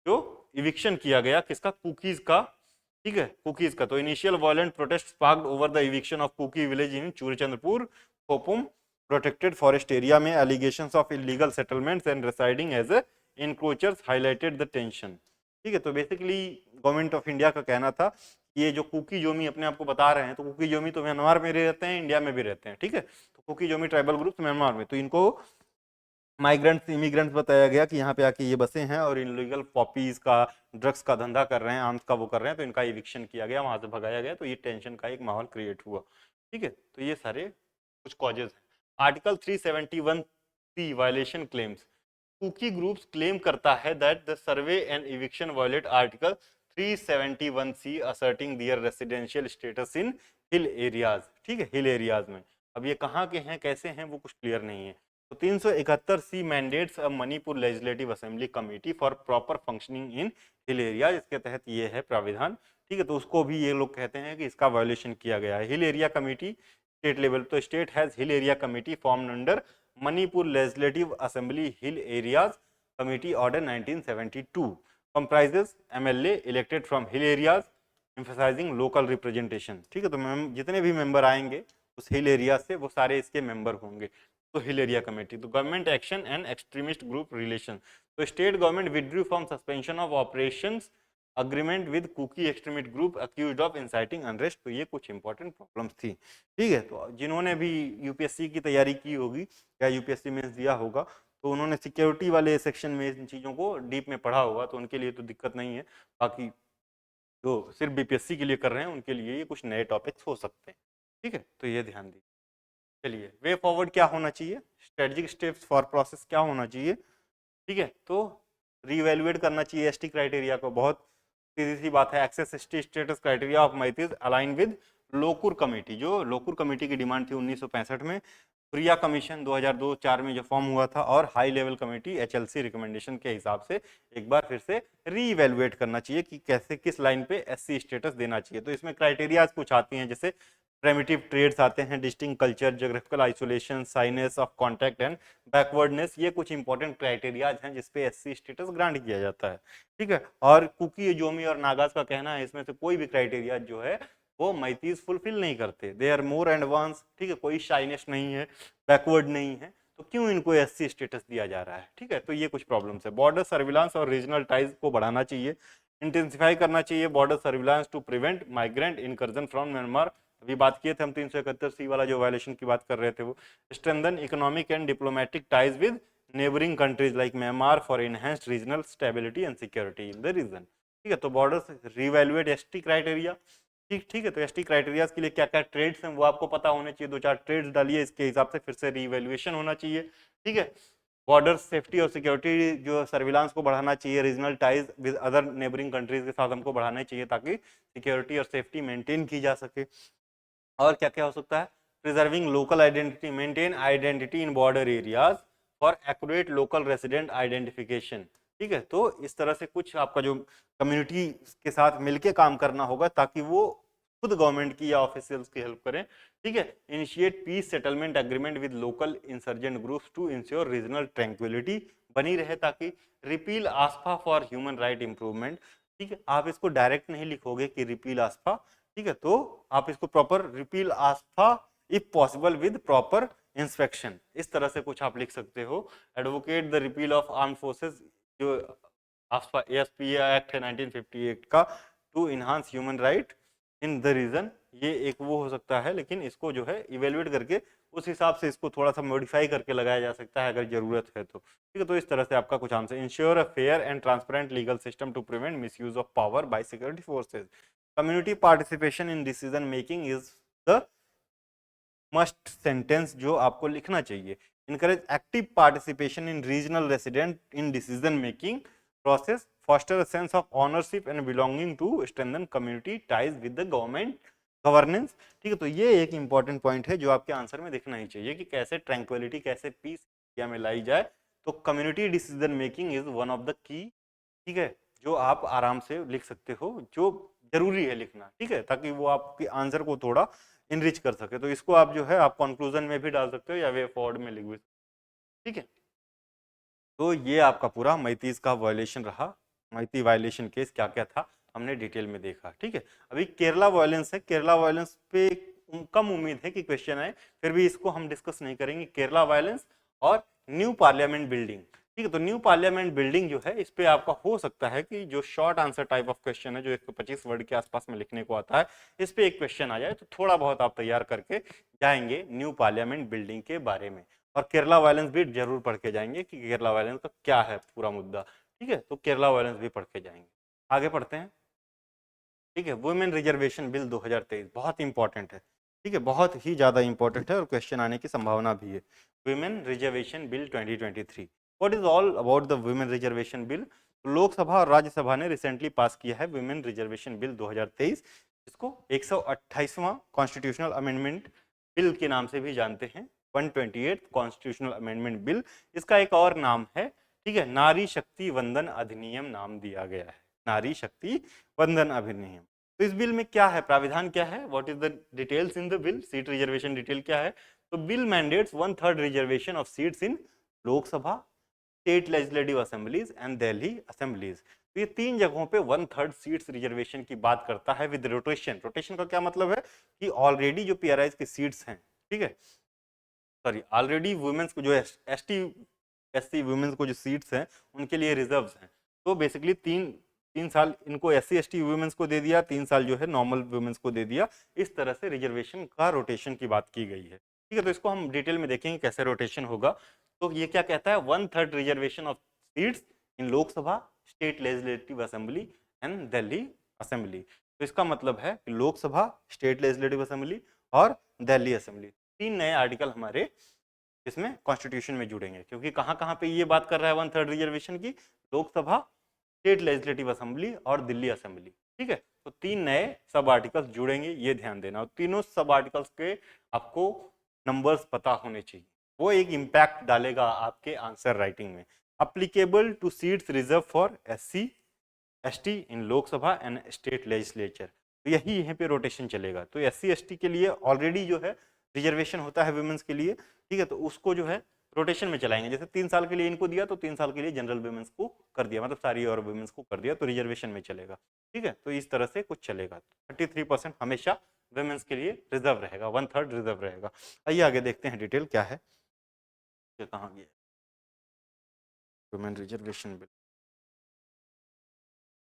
जो इविक्शन किया गया किसका, कुकीज का, ठीक है, कुकीज का। तो initial violent protest sparked over the eviction of Kuki village in Churachandpur Khoupum protected forest area में allegations of illegal settlements and residing as encroachers highlighted the tension, ठीक है। तो बेसिकली गवर्नमेंट ऑफ इंडिया का कहना था ये जो कुकी जोमी अपने आप को बता रहे हैं, तो कुकी जोमी तो म्यांमार में रहते हैं, इंडिया में भी रहते हैं, ठीक है। तो Kuki Zomi tribal group Myanmar में, तो इनको माइग्रेंट्स इमिग्रेंट्स बताया गया कि यहाँ पे आके ये बसे हैं और इनलीगल पॉपीज का, ड्रग्स का धंधा कर रहे हैं, आर्म्स का वो कर रहे हैं, तो इनका इविक्शन किया गया, वहां से भगाया गया। तो ये टेंशन का एक माहौल क्रिएट हुआ, ठीक है। तो ये सारे कुछ कॉजेज हैं। Article 371 C violation claims, Kuki groups claim करता है that the survey and eviction violate article 371C asserting their residential status in hill areas. ठीक है, हिल एरियाज में। अब ये कहाँ के हैं, कैसे हैं, वो कुछ क्लियर नहीं है। तो 371C mandates a Manipur legislative assembly committee for proper functioning in hill areas. इसके तहत ये है प्राविधान। ठीक है, तो उसको भी ये लोग कहते हैं कि इसका वायोलेशन किया गया है। Hill area committee state level, तो state has hill area committee formed under Manipur legislative assembly hill areas committee order 1972 comprises MLA elected from hill areas emphasizing local representation। ठीक है, तो जितने भी मेंबर आएंगे उस हिल एरिया से वो सारे इसके मेंबर होंगे। तो हिल एरिया कमेटी। तो government action and extremist group relation, तो state government withdrew from suspension of operations agreement with Kuki extremist group accused of inciting unrest. तो ये कुछ इंपॉर्टेंट प्रॉब्लम्स थी। ठीक है, तो जिन्होंने भी यूपीएससी की तैयारी की होगी या यूपीएससी मेंस दिया होगा तो उन्होंने सिक्योरिटी वाले सेक्शन में इन चीज़ों को डीप में पढ़ा होगा, तो उनके लिए तो दिक्कत नहीं है। बाकी जो सिर्फ बीपीएससी के लिए कर रहे हैं उनके लिए ये कुछ नए टॉपिक्स हो सकते हैं। ठीक है, तो ये ध्यान दीजिए। चलिए, वे फॉरवर्ड क्या होना चाहिए, स्ट्रेटेजिक स्टेप्स फॉर प्रोसेस क्या होना चाहिए। ठीक है, तो रीवैल्यूएट करना चाहिए एसटी क्राइटेरिया को। बहुत सीधी सी बात है, access ST status criteria of Meiteis align with Lokur committee. जो लोकुर कमेटी की डिमांड थी 1965 में, प्रिया कमीशन 2002-4 में जो फॉर्म हुआ था, और high level committee HLC recommendation के हिसाब से एक बार फिर से रीवैल्यूएट करना चाहिए कि कैसे किस लाइन पे एससी स्टेटस देना चाहिए। तो इसमें क्राइटेरिया कुछ आती हैं, जैसे प्रिमिटिव ट्रेड्स आते हैं, distinct culture, geographical isolation, shyness of contact and backwardness. ये कुछ इंपॉर्टेंट क्राइटेरियाज हैं जिसपे एससी स्टेटस ग्रांट किया जाता है। ठीक है, और कुकी, जोमी और नागाज का कहना है इसमें से कोई भी क्राइटेरिया जो है वो मैतीज फुलफिल नहीं करते। They are more advanced. ठीक है, कोई शाइनेस नहीं है, बैकवर्ड नहीं है, तो क्यों इनको एससी स्टेटस दिया जा रहा है। ठीक है, तो ये कुछ प्रॉब्लम्स है। बॉर्डर सर्विलांस और रीजनल टाइज को बढ़ाना चाहिए, इंटेंसिफाई करना चाहिए border surveillance to prevent migrant incursion from Myanmar. अभी बात किए थे हम 371C वाला जो वायलेशन की बात कर रहे थे वो। Strengthen economic and diplomatic ties with neighbouring countries like Myanmar for enhanced regional stability and security in the region. ठीक है, तो बॉर्डर रिवैल्यूएट एसटी क्राइटेरिया। ठीक है, तो एसटी क्राइटेरियाज के लिए क्या क्या ट्रेड्स हैं वो आपको पता होने चाहिए। 2-4 ट्रेड्स डालिए, इसके हिसाब से फिर से रीवैल्यूएशन होना चाहिए। ठीक है, बॉर्डर सेफ्टी और सिक्योरिटी जो सर्विलांस को बढ़ाना चाहिए, regional ties with other neighbouring countries के साथ हमको बढ़ाना चाहिए ताकि सिक्योरिटी और सेफ्टी मेंटेन की जा सके। और क्या क्या हो सकता है, preserving local identity, maintain identity in border areas for accurate local resident identification. ठीक है, तो इस तरह से कुछ आपका जो कम्युनिटी के साथ मिलके काम करना होगा ताकि वो खुद गवर्नमेंट की या ऑफिशियल्स की हेल्प करें। ठीक है, initiate peace settlement agreement with local insurgent groups to ensure regional tranquillity बनी रहे, ताकि repeal AFSPA for human right improvement. ठीक है, आप इसको डायरेक्ट नहीं लिखोगे कि रिपील आस्फा। ठीक है, तो आप इसको proper repeal AFSPA if possible with proper inspection, इस तरह से कुछ आप लिख सकते हो। Advocate the repeal of arm forces, जो आस्फा एएसपी एक्ट है 1958 का, to enhance human right in the region. ये एक वो हो सकता है, लेकिन इसको जो है इवेल्युएट करके उस हिसाब से इसको थोड़ा सा मॉडिफाई करके लगाया जा सकता है अगर जरूरत है तो। ठीक है, तो इस तरह से आपका कुछ answer. Ensure a fair and transparent legal system to prevent misuse of power by security forces. Community participation in decision making is the must sentence जो आपको लिखना चाहिए। Encourage active participation in regional resident in decision making process, foster a sense of ownership and belonging to strengthen community ties with the government governance। ठीक है, तो ये एक important point है जो आपके आंसर में दिखना ही चाहिए कि कैसे ट्रैंक्विलिटी, कैसे पीस इंडिया में लाई जाए। तो community decision making is one of the key. ठीक है, जो आप आराम से लिख सकते हो, जो जरूरी है लिखना। ठीक है, ताकि वो आपके आंसर को थोड़ा इनरिच कर सके। तो इसको आप जो है आप कंक्लूजन में भी डाल सकते हो या वे फॉरवर्ड में लिख भी। ठीक है, तो ये आपका पूरा मैतीज का वायलेशन रहा। मैती वायलेशन केस क्या क्या था हमने डिटेल में देखा। ठीक है, अभी केरला वायलेंस है। केरला वायलेंस पे कम उम्मीद है कि क्वेश्चन आए, फिर भी इसको हम डिस्कस नहीं करेंगे। केरला वायलेंस और न्यू पार्लियामेंट बिल्डिंग। ठीक है, तो न्यू पार्लियामेंट बिल्डिंग जो है इस पे आपका हो सकता है कि जो short answer type of question है जो 125 वर्ड के आसपास में लिखने को आता है, इस पे एक क्वेश्चन आ जाए तो थोड़ा बहुत आप तैयार करके जाएंगे न्यू पार्लियामेंट बिल्डिंग के बारे में। और केरला वायलेंस भी जरूर पढ़ के जाएंगे कि केरला वायलेंस का क्या है पूरा मुद्दा। ठीक है, तो केरला वायलेंस भी पढ़ के जाएंगे। आगे पढ़ते हैं। ठीक है, वुमेन रिजर्वेशन बिल 2023 बहुत इंपॉर्टेंट है। ठीक है, बहुत ही ज्यादा इंपॉर्टेंट है और क्वेश्चन आने की संभावना भी है। Women reservation bill 2023 what is all about the women reservation bill? Lok Sabha और राज्यसभा ने रिसेंटली पास किया है वुमेन रिजर्वेशन बिल 2023, इसको 128वां कॉन्स्टिट्यूशनल अमेंडमेंट बिल के नाम से भी जानते हैं, 128th कॉन्स्टिट्यूशनल अमेंडमेंट बिल। इसका एक और नाम है, ठीक है, नारी शक्ति वंदन अधिनियम नाम दिया गया है, नारी शक्ति वंदन अधिनियम। तो इस बिल में क्या है, प्राविधान क्या है, what is the details in the bill? Seat reservation detail क्या है? तो bill mandates 1/3 reservation of seats in Lok Sabha, state legislative assemblies and Delhi assemblies. तो ये तीन जगहों पे 1/3 सीट्स रिजर्वेशन की बात करता है विद रोटेशन। रोटेशन का क्या मतलब है कि ऑलरेडी जो पीआरआईज की सीट्स हैं, ठीक है, सॉरी, ऑलरेडी वुमेन्स को जो एससी वुमेन्स को जो सीट्स हैं उनके लिए रिजर्व्स हैं, तो बेसिकली तीन साल इनको एससी एसटी वुमेन्स को दे दिया, 3 साल जो है नॉर्मल वुमेन्स को दे दिया। इस तरह से रिजर्वेशन का रोटेशन की बात की गई है, ठीक है। तो इसको हम डिटेल में देखेंगे कैसे रोटेशन होगा। तो ये क्या कहता है, 1/3 reservation of seats in Lok Sabha, state legislative assembly and Delhi assembly. तो इसका मतलब है कि लोकसभा, स्टेट लेजिस्लेटिव असेंबली और दिल्ली असेंबली, 3 नए आर्टिकल हमारे इसमें कॉन्स्टिट्यूशन में जुड़ेंगे, क्योंकि कहां कहां पे ये बात कर रहा है 1/3 रिजर्वेशन की, लोकसभा, स्टेट लेजिस्लेटिव असेंबली और दिल्ली असेंबली, ठीक है। तो 3 नए सब आर्टिकल्स जुड़ेंगे, ये ध्यान देना। और तीनों सब आर्टिकल्स के आपको नंबर्स पता होने चाहिए, वो एक इम्पैक्ट डालेगा आपके आंसर राइटिंग में। Applicable two seats reserve for SC ST in Lok Sabha and state legislature. तो यही यहीं पे रोटेशन चलेगा। तो एससी एसटी के लिए ऑलरेडी जो है रिजर्वेशन होता है वुमेन्स के लिए, ठीक है, तो उसको जो है रोटेशन में चलाएंगे। जैसे 3 साल के लिए इनको दिया तो 3 साल के लिए जनरल वुमेन्स को कर दिया, मतलब सारी और वुमेन्स को कर दिया, तो रिजर्वेशन में चलेगा, ठीक है। तो इस तरह से कुछ चलेगा। 33% हमेशा वुमेन्स के लिए रिजर्व रहेगा, 1/3 रिजर्व रहेगा। आइए आगे देखते हैं डिटेल क्या है, कहाँ गया women reservation bill.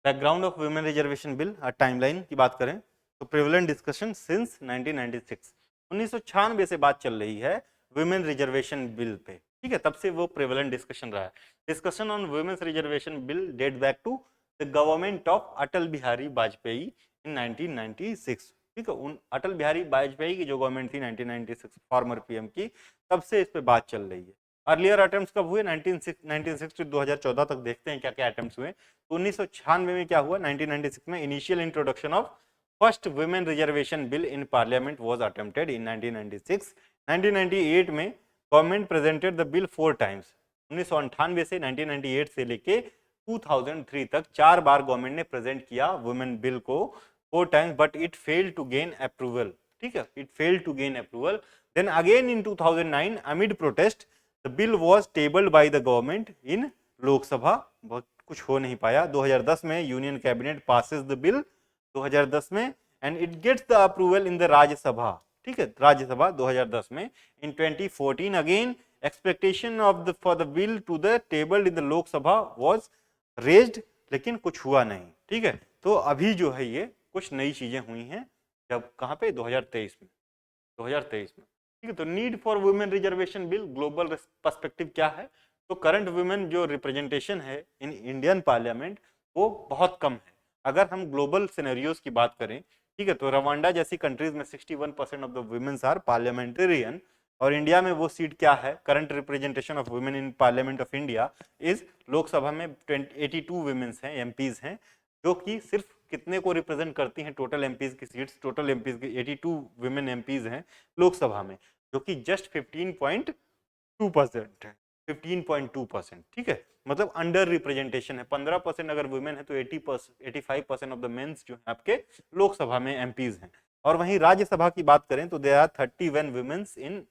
Background of women reservation bill, timeline की बात करें तो प्रिवेलेंट डिस्कशन सिंस 1996, 1996 से बात चल रही है वुमेन रिजर्वेशन बिल पे, ठीक है, तब से वो प्रिवेलेंट डिस्कशन रहा है। Discussion on women's reservation bill date back to the government of Atal Bihari Vajpayee in 1996, ठीक है। उन अटल बिहारी वाजपेयी की जो गवर्नमेंट थी 1996 फॉर्मर पीएम की, तब से इस पे बात चल रही है। अर्लियर अटेम्प्ट्स कब हुए, 1960 2014 तक देखते हैं क्या क्या अटेम्प्ट्स हुए। 1996 में क्या हुआ, 1996 में initial introduction of first women reservation bill in parliament was attempted in 1996। 1998 में government presented the bill 4 times. 1998 से 1998 से लेके 2003 तक 4 बार गवर्नमेंट ने प्रेजेंट किया वुमेन बिल को 4 times, but it failed to gain approval, ठीक है, it failed to gain approval. Then again in 2009 amid protest the bill was tabled by the government इन लोकसभा, बहुत कुछ हो नहीं पाया। 2010 में union cabinet passes the bill 2010 में and it gets the approval in the Rajya Sabha, ठीक है, राज्यसभा 2010 में। In 2014 again expectation of the for the bill to the tabled in the Lok Sabha was raised, लेकिन कुछ हुआ नहीं, ठीक है। तो अभी जो है ये कुछ नई चीजें हुई हैं, जब कहां पे, 2023 में, 2023 में, ठीक है। तो need for women reservation bill, global perspective क्या है, तो करंट वुमेन जो रिप्रेजेंटेशन है इन इंडियन पार्लियामेंट वो बहुत कम है। अगर हम ग्लोबल सिनेरियोज की बात करें, ठीक है, तो रवांडा जैसी कंट्रीज में 61% of the women's are parliamentarian, और इंडिया में वो सीट क्या है, current representation of women in parliament of India is, Lok Sabha में 82 वुमेन्स हैं, एमपीज हैं, जो कि सिर्फ कितने को रिप्रेजेंट करती हैं, टोटल एमपीज की सीट्स, टोटल एमपीज की 82 वुमेन एमपीज हैं लोकसभा में, जो कि जस्ट 15.2% है, 15.2%, ठीक है, मतलब अंडर रिप्रेजेंटेशन है। 15% अगर वुमेन है तो 85% ऑफ द मेंस जो है आपके लोकसभा में एमपीज हैं। और वहीं राज्यसभा की बात करें तो there are 31 women's in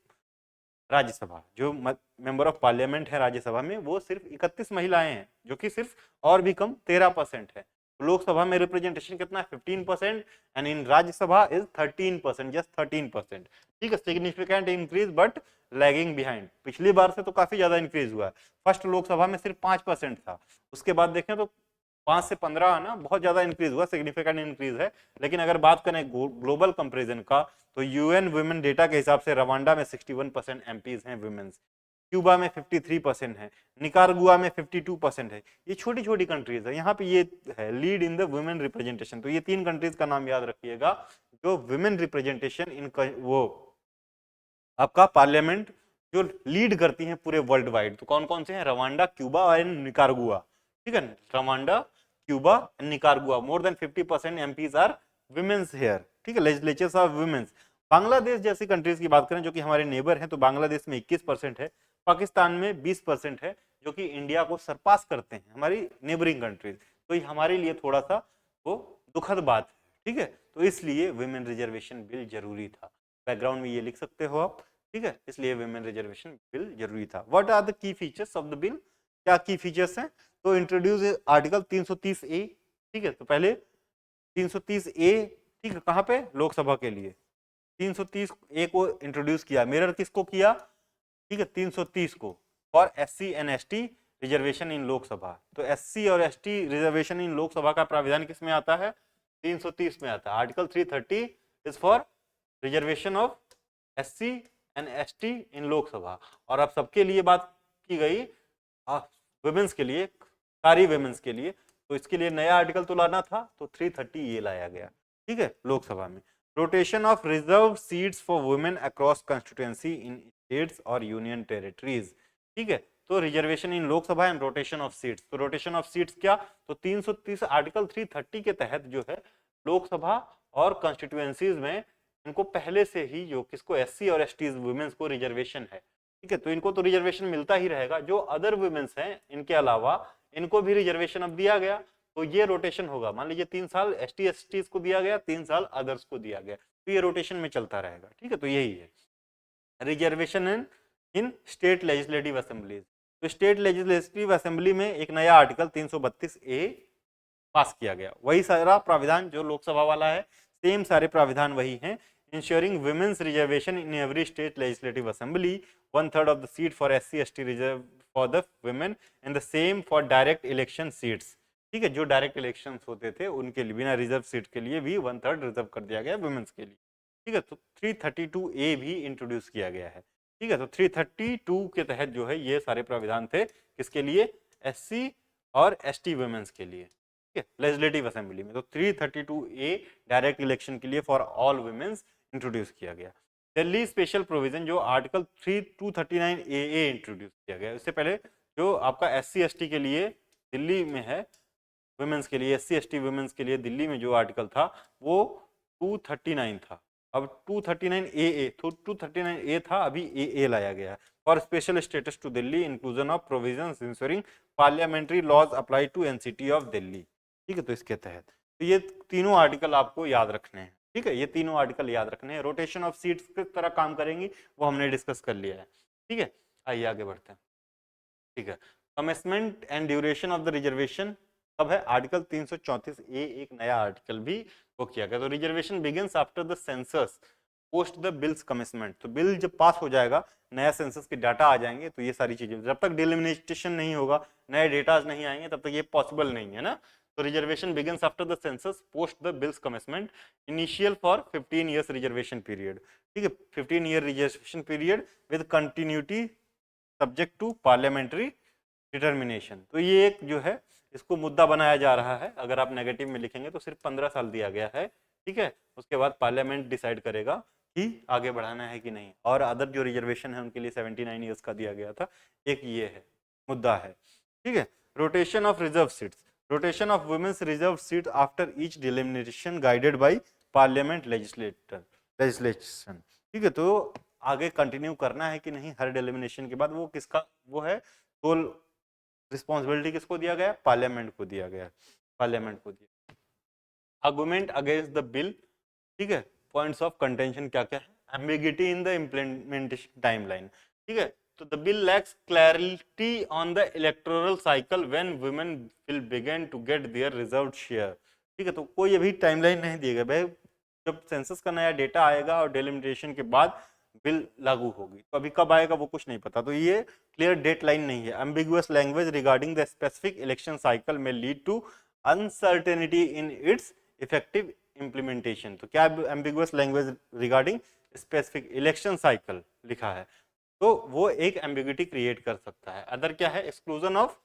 Rajya Sabha, जो मेंबर ऑफ पार्लियामेंट है राज्यसभा में वो सिर्फ 31 महिलाएं हैं, जो कि सिर्फ और भी कम 13% है। लोकसभा में रिप्रेजेंटेशन कितना है, 15%, and in Rajya Sabha is 13%, just 13%, ठीक है। Significant increase but lagging behind, पिछली बार से तो काफी ज्यादा इंक्रीज हुआ है। फर्स्ट लोकसभा में सिर्फ 5% था, उसके बाद देखें तो 5 से 15 आना बहुत ज्यादा इंक्रीज हुआ, सिग्निफिकेंट इंक्रीज है। लेकिन अगर बात करें ग्लोबल कंपेरिजन का, तो यूएन वुमेन डेटा के हिसाब से रवांडा में 61% एमपीज हैं वुमेन्स, क्यूबा में 53% है, निकारागुआ में 52% है। ये छोटी छोटी कंट्रीज है, यहाँ पे ये है lead in the women representation. तो ये 3 कंट्रीज का नाम याद रखिएगा जो वुमेन रिप्रेजेंटेशन इन वो आपका पार्लियामेंट जो लीड करती हैं पूरे वर्ल्ड वाइड। तो कौन कौन से हैं? रवांडा, क्यूबा और निकारागुआ। ठीक है, Rwanda, Cuba and Nicaragua. More than 50% MPs are women's here. ठीक है, लेजिस्लेचर्स आर विमेन्स। बांग्लादेश जैसी कंट्रीज की बात करें जो कि हमारे नेबर हैं, तो बांग्लादेश में 21% है, पाकिस्तान में 20% है, जो कि इंडिया को सरपास करते हैं हमारी नेबरिंग कंट्रीज। तो ये हमारे लिए थोड़ा सा वो दुखद बात है। ठीक है, तो इसलिए विमेन रिजर्वेशन बिल जरूरी था। बैकग्राउंड में ये लिख सकते हो आप। ठीक है, इसलिए विमेन रिजर्वेशन बिल जरूरी था। What are the key features of the bill? क्या की फीचर्स हैं? तो इंट्रोड्यूस आर्टिकल 330 ए। ठीक है, तो पहले 330 ए, ठीक है, कहां पे? लोकसभा के लिए 330 ए को इंट्रोड्यूस किया। मिरर किसको किया? ठीक है, 330 को, for SC and ST reservation इन लोकसभा। तो एससी और एसटी रिजर्वेशन इन लोकसभा का प्राविधान किस में आता है? 330 में आता है। Article 330 is for reservation of SC and ST इन लोकसभा। और अब सबके लिए बात की गई, वुमेन्स के लिए, सारी वुमेन्स के लिए। तो इसके लिए नया आर्टिकल तो लाना था, तो 330 ये लाया गया। ठीक है, लोकसभा में। Rotation of reserve seats for women across constituency in states और यूनियन टेरिटरीज। ठीक है, तो reservation in Lok Sabha and rotation of seats. तो रोटेशन ऑफ सीट्स क्या? तो 330 आर्टिकल 330 के तहत जो है लोकसभा और कॉन्स्टिट्यूएंसीज में इनको पहले से ही, जो किसको, एससी और एसटी वुमेन्स को रिजर्वेशन है। ठीक है, तो इनको तो रिजर्वेशन मिलता ही रहेगा। जो अदर वुमेन्स हैं इनके अलावा, इनको भी रिजर्वेशन अब दिया गया। तो ये रोटेशन होगा। मान लीजिए 3 साल एसटी एसटी को दिया गया, 3 साल अदर्स को दिया गया, तो ये रोटेशन में चलता रहेगा। ठीक है, तो यही है रिजर्वेशन इन स्टेट लेजिस्लेटिव असेंबलीज। तो स्टेट लेजिस्लेटिव असेंबली में एक नया आर्टिकल 332 ए पास किया गया। वही सारा प्राविधान जो लोकसभा वाला है, सेम सारे प्राविधान वही हैं। Ensuring women's reservation in every state legislative assembly, 1/3 of the seat for SC ST reserve for the women and the same for direct election seats. ठीक है, जो डायरेक्ट इलेक्शन होते थे उनके लिए बिना रिजर्व सीट के लिए भी 1/3 रिजर्व कर दिया गया वुमेन्स के लिए। ठीक है, तो 332 ए भी इंट्रोड्यूस किया गया है। ठीक है, तो 332 के तहत जो है ये सारे प्राविधान थे, किसके लिए? एससी और एसटी वुमेन्स के लिए। ठीक है, लेजिस्लेटिव असेंबली में। तो 332 ए डायरेक्ट इलेक्शन के लिए फॉर ऑल वुमेन्स इंट्रोड्यूस किया गया। दिल्ली स्पेशल प्रोविजन जो आर्टिकल 239 ए इंट्रोड्यूस किया गया। इससे पहले जो आपका एससी एसटी के लिए दिल्ली में है, वुमेन्स के लिए, एससी एसटी वुमेन्स के लिए दिल्ली में जो आर्टिकल था वो 239 था। अब 239 ए, तो 239 ए था, अभी ए लाया गया for special status to Delhi, inclusion of provisions ensuring parliamentary laws apply to NCT of Delhi. ठीक है, तो इसके तहत तो ये तीनों आर्टिकल आपको याद रखने हैं। ठीक है, ये तीनों आर्टिकल याद रखने हैं। रोटेशन ऑफ सीट्स किस तरह काम करेंगी वो हमने डिस्कस कर लिया है। ठीक है, आइए आगे बढ़ते हैं। ठीक है, commitment and duration of the reservation कब है? आर्टिकल 334 ए एक नया आर्टिकल भी वो किया गया। तो reservation begins after the census post the bills commitment. तो बिल जब पास हो जाएगा, नया सेंसस के डाटा आ जाएंगे, तो ये सारी चीजें, जब तक डिलिमिटेशन नहीं होगा, नए डेटाज नहीं आएंगे, तब तक ये पॉसिबल नहीं है ना। तो reservation begins after the census post the bills commitment, initial for 15 years reservation period. ठीक है, 15 year reservation period with continuity subject to parliamentary determination. तो ये एक जो है इसको मुद्दा बनाया जा रहा है। अगर आप नेगेटिव में लिखेंगे तो सिर्फ 15 साल दिया गया है। ठीक है, उसके बाद पार्लियामेंट डिसाइड करेगा कि आगे बढ़ाना है कि नहीं। और अदर जो रिजर्वेशन है उनके लिए 79 ईयर्स का दिया गया था। एक ये है मुद्दा है। ठीक है, rotation of reserve seats, rotation of women's reserve seat after each delimitation guided by parliament legislation. ठीक है, तो आगे कंटिन्यू करना है कि नहीं हर डिलिमिनेशन के बाद, वो किसका वो है? तो रिस्पॉन्सिबिलिटी किसको दिया गया? पार्लियामेंट को दिया गया, पार्लियामेंट को दिया। Argument against the bill. ठीक है, पॉइंट्स ऑफ कंटेंशन क्या क्या है? Ambiguity in the implementation timeline. ठीक है, तो the bill lacks clarity on the electoral cycle when women will begin to get their reserved share. ठीक है, तो कोई अभी टाइमलाइन नहीं दिया गया भाई। जब सेंसस का नया डेटा आएगा और डिलिमिटेशन के बाद बिल लागू होगी, तो अभी कब आएगा वो कुछ नहीं पता। तो ये क्लियर डेट लाइन नहीं है। Ambiguous language regarding the specific election cycle में lead to uncertainty in its effective implementation. तो क्या ambiguous language regarding specific election cycle लिखा है, तो वो एक एम्बिग्यूटी क्रिएट कर सकता है। अदर क्या है? एक्सक्लूजन ऑफ,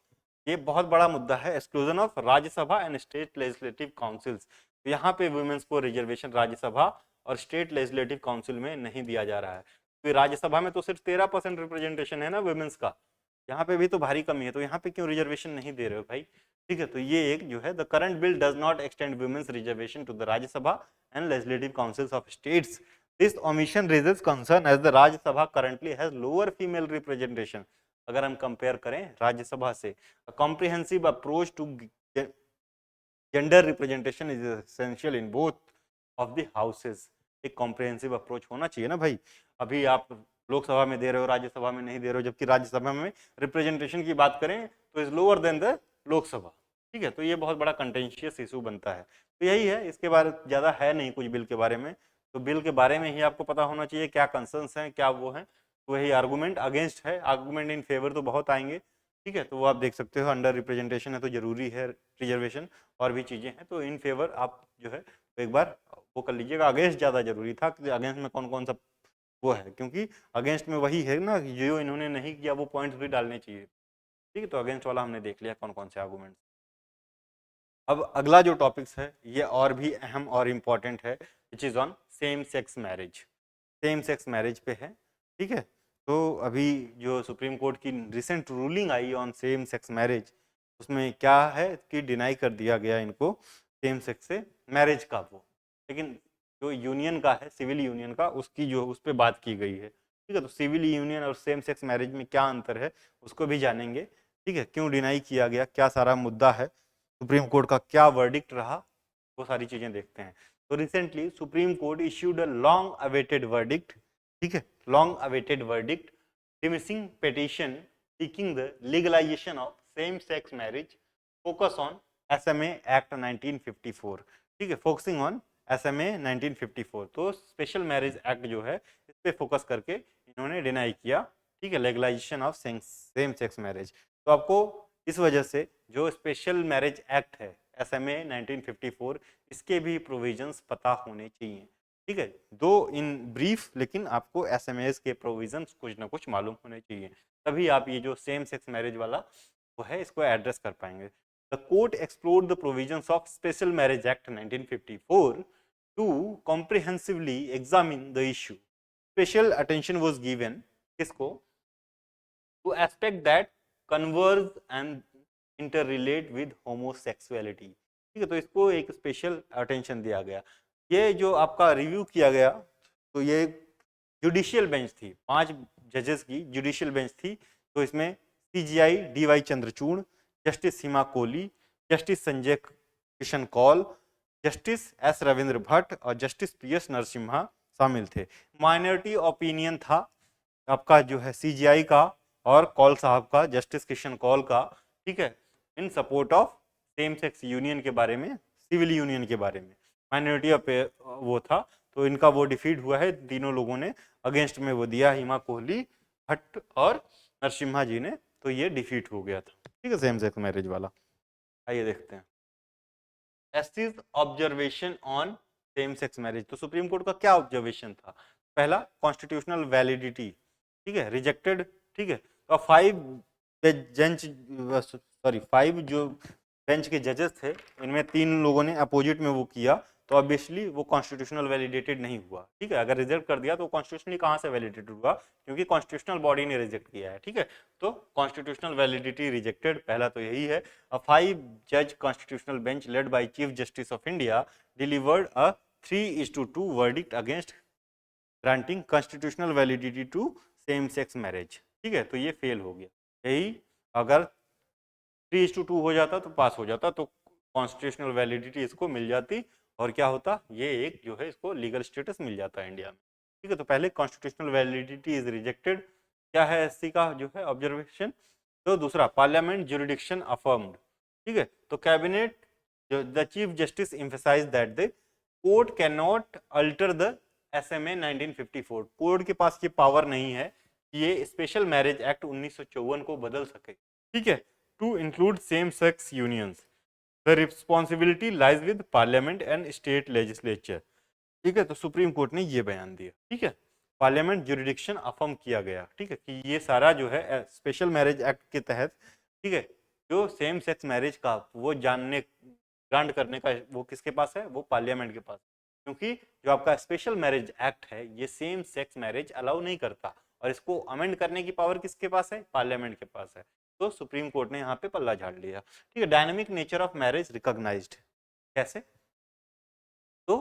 ये बहुत बड़ा मुद्दा है, exclusion of Rajya Sabha and state legislative councils. तो यहाँ पे वुमेन्स को रिजर्वेशन राज्यसभा और स्टेट लेजिस्लेटिव काउंसिल में नहीं दिया जा रहा है। राज्यसभा में तो सिर्फ 13% रिप्रेजेंटेशन है ना वुमेन्स का, यहाँ पे भी तो भारी कमी है, तो यहाँ पे क्यों रिजर्वेशन नहीं दे रहे हो भाई? ठीक है, तो ये एक जो है, the current bill does not extend women's reservation to the Rajya Sabha and legislative councils of states. This omission raises concern as the Rajya Sabha currently has lower female representation. अगर हम कंपेयर करें राज्यसभा से, comprehensive approach to gender representation is essential in both of the houses. एक comprehensive approach होना चाहिए ना भाई। अभी आप लोकसभा में दे रहे हो, राज्यसभा में नहीं दे रहे हो, जबकि राज्यसभा में रिप्रेजेंटेशन की बात करें तो is lower than the Lok Sabha. ठीक है, तो ये बहुत बड़ा कंटेंशियस इशू बनता है। तो यही है, इसके बारे ज़्यादा है नहीं कुछ बिल के बारे में, तो बिल के बारे में ही आपको पता होना चाहिए क्या कंसर्न्स हैं, क्या वो हैं। तो वही आर्गूमेंट अगेंस्ट है, आर्गूमेंट इन फेवर तो बहुत आएंगे। ठीक है, तो वो आप देख सकते हो, अंडर रिप्रेजेंटेशन है तो जरूरी है रिजर्वेशन, और भी चीज़ें हैं, तो इन फेवर आप जो है एक बार वो कर लीजिएगा। अगेंस्ट ज़्यादा जरूरी था कि अगेंस्ट में कौन कौन सा वो है, क्योंकि अगेंस्ट में वही है ना, जो इन्होंने नहीं किया वो पॉइंट्स भी डालने चाहिए। ठीक है, तो अगेंस्ट वाला हमने देख लिया कौन कौन से आर्गूमेंट्स। अब अगला जो टॉपिक्स है ये और भी अहम और इम्पॉर्टेंट है, which is on same sex marriage. Same sex marriage पे है। ठीक है, तो अभी जो सुप्रीम कोर्ट की recent ruling I on same sex marriage, उसमें क्या है कि डिनाई कर दिया गया इनको सेम सेक्स से मैरिज का वो, लेकिन जो यूनियन का है, सिविल यूनियन का, उसकी जो उस पर बात की गई है। ठीक है, तो सिविल यूनियन और सेम सेक्स मैरिज में क्या अंतर है उसको भी जानेंगे। ठीक है, क्यों डिनाई किया गया, क्या सारा मुद्दा है, सुप्रीम कोर्ट का क्या वर्डिक्ट रहा, वो सारी चीजें देखते हैं। तो recently supreme court issued a long awaited verdict. ठीक है, long awaited verdict dismissing petition seeking the legalisation of same sex marriage, focus on SMA act 1954। ठीक है, फोकसिंग ऑन एसएमए 1954। तो स्पेशल मैरिज एक्ट जो है इस पे फोकस करके इन्होंने डिनाई किया। ठीक है, legalisation of same sex marriage. तो आपको इस वजह से जो स्पेशल मैरिज एक्ट है एसएमए 1954, इसके भी प्रोविजंस पता होने चाहिए। ठीक है, दो इन ब्रीफ, लेकिन आपको एसएमएस के प्रोविजंस कुछ ना कुछ मालूम होने चाहिए, तभी आप ये जो सेम सेक्स मैरिज वाला वो है इसको एड्रेस कर पाएंगे। The court explored the provisions of special marriage act 1954 to comprehensively examine the issue. Special attention was given किसको? To aspect that converge and interrelate with homosexuality. ठीक है, तो इसको एक स्पेशल अटेंशन दिया गया। ये जो आपका रिव्यू किया गया, तो ये जुडिशियल बेंच थी, 5 जजेस की जुडिशियल बेंच थी। तो इसमें CJI DY Chandrachud, justice Seema Kohli, justice Sanjay Kishan Kaul, justice S Ravindra Bhat और जस्टिस पीएस नरसिम्हा शामिल थे। माइनॉरिटी ओपिनियन था आपका जो है सीजीआई का और कौल साहब का, जस्टिस किशन कौल का। ठीक है, इन support of same sex union के बारे में, सिविल यूनियन के बारे में माइनॉरिटी वो था, तो इनका वो डिफीट हुआ है। तीनों लोगों ने अगेंस्ट में वो दिया, हिमा कोहली, भट्ट और नरसिम्हा जी ने, तो ये डिफीट हो गया था। ठीक है, सेम सेक्स मैरिज वाला। आइए देखते हैं एससीज observation on same sex marriage. तो सुप्रीम कोर्ट का क्या ऑब्जर्वेशन था? पहला, कॉन्स्टिट्यूशनल वैलिडिटी। ठीक है, रिजेक्टेड। ठीक है, तो 5 जो बेंच के जजेस थे, इनमें 3 लोगों ने अपोजिट में वो किया, तो ऑब्वियसली वो कॉन्स्टिट्यूशनल वैलिडेटेड नहीं हुआ। ठीक है, अगर रिजेक्ट कर दिया तो कॉन्स्टिट्यूशनली कहाँ से वैलिडेटेड हुआ, क्योंकि कॉन्स्टिट्यूशनल बॉडी ने रिजेक्ट किया है। ठीक है, तो कॉन्स्टिट्यूशनल वैलिडिटी रिजेक्टेड, पहला तो यही है। A 5-judge constitutional bench led by Chief Justice of India delivered a 3:2 verdict against granting constitutional validity to same-sex marriage। ठीक है, तो ये फेल हो गया। यही अगर 3:2 हो जाता तो पास हो जाता, तो कॉन्स्टिट्यूशनल वैलिडिटी इसको मिल जाती, और क्या होता, ये एक जो है इसको लीगल स्टेटस मिल जाता है इंडिया में। ठीक है, तो पहले कॉन्स्टिट्यूशनल वैलिडिटी इज रिजेक्टेड, क्या है एससी का जो है ऑब्जर्वेशन। तो दूसरा, पार्लियामेंट ज्यूरिडिक्शन अफर्म्ड। ठीक है, तो cabinet the chief justice emphasise that the court can not alter the SMA 1954। Court के पास ये पावर नहीं है कि ये स्पेशल मैरिज एक्ट 1954 को बदल सके। ठीक है, to include same-sex unions. The responsibility lies with parliament and state legislature। ठीक है, तो सुप्रीम कोर्ट ने ये बयान दिया। ठीक है, पार्लियामेंट ज्यूरिडिक्शन अफर्म किया गया। ठीक है, कि ये सारा जो है स्पेशल मैरिज एक्ट के तहत, ठीक है, जो सेम सेक्स मैरिज का वो जानने ग्रांट करने का वो किसके पास है, वो पार्लियामेंट के पास। क्योंकि जो आपका स्पेशल मैरिज एक्ट है ये सेम सेक्स मैरिज अलाउ नहीं करता, और इसको अमेंड करने की पावर किसके पास है? पार्लियामेंट के पास है। तो सुप्रीम कोर्ट ने यहाँ पे पल्ला झाड़ लिया। ठीक है, dynamic nature of marriage recognized. कैसे? तो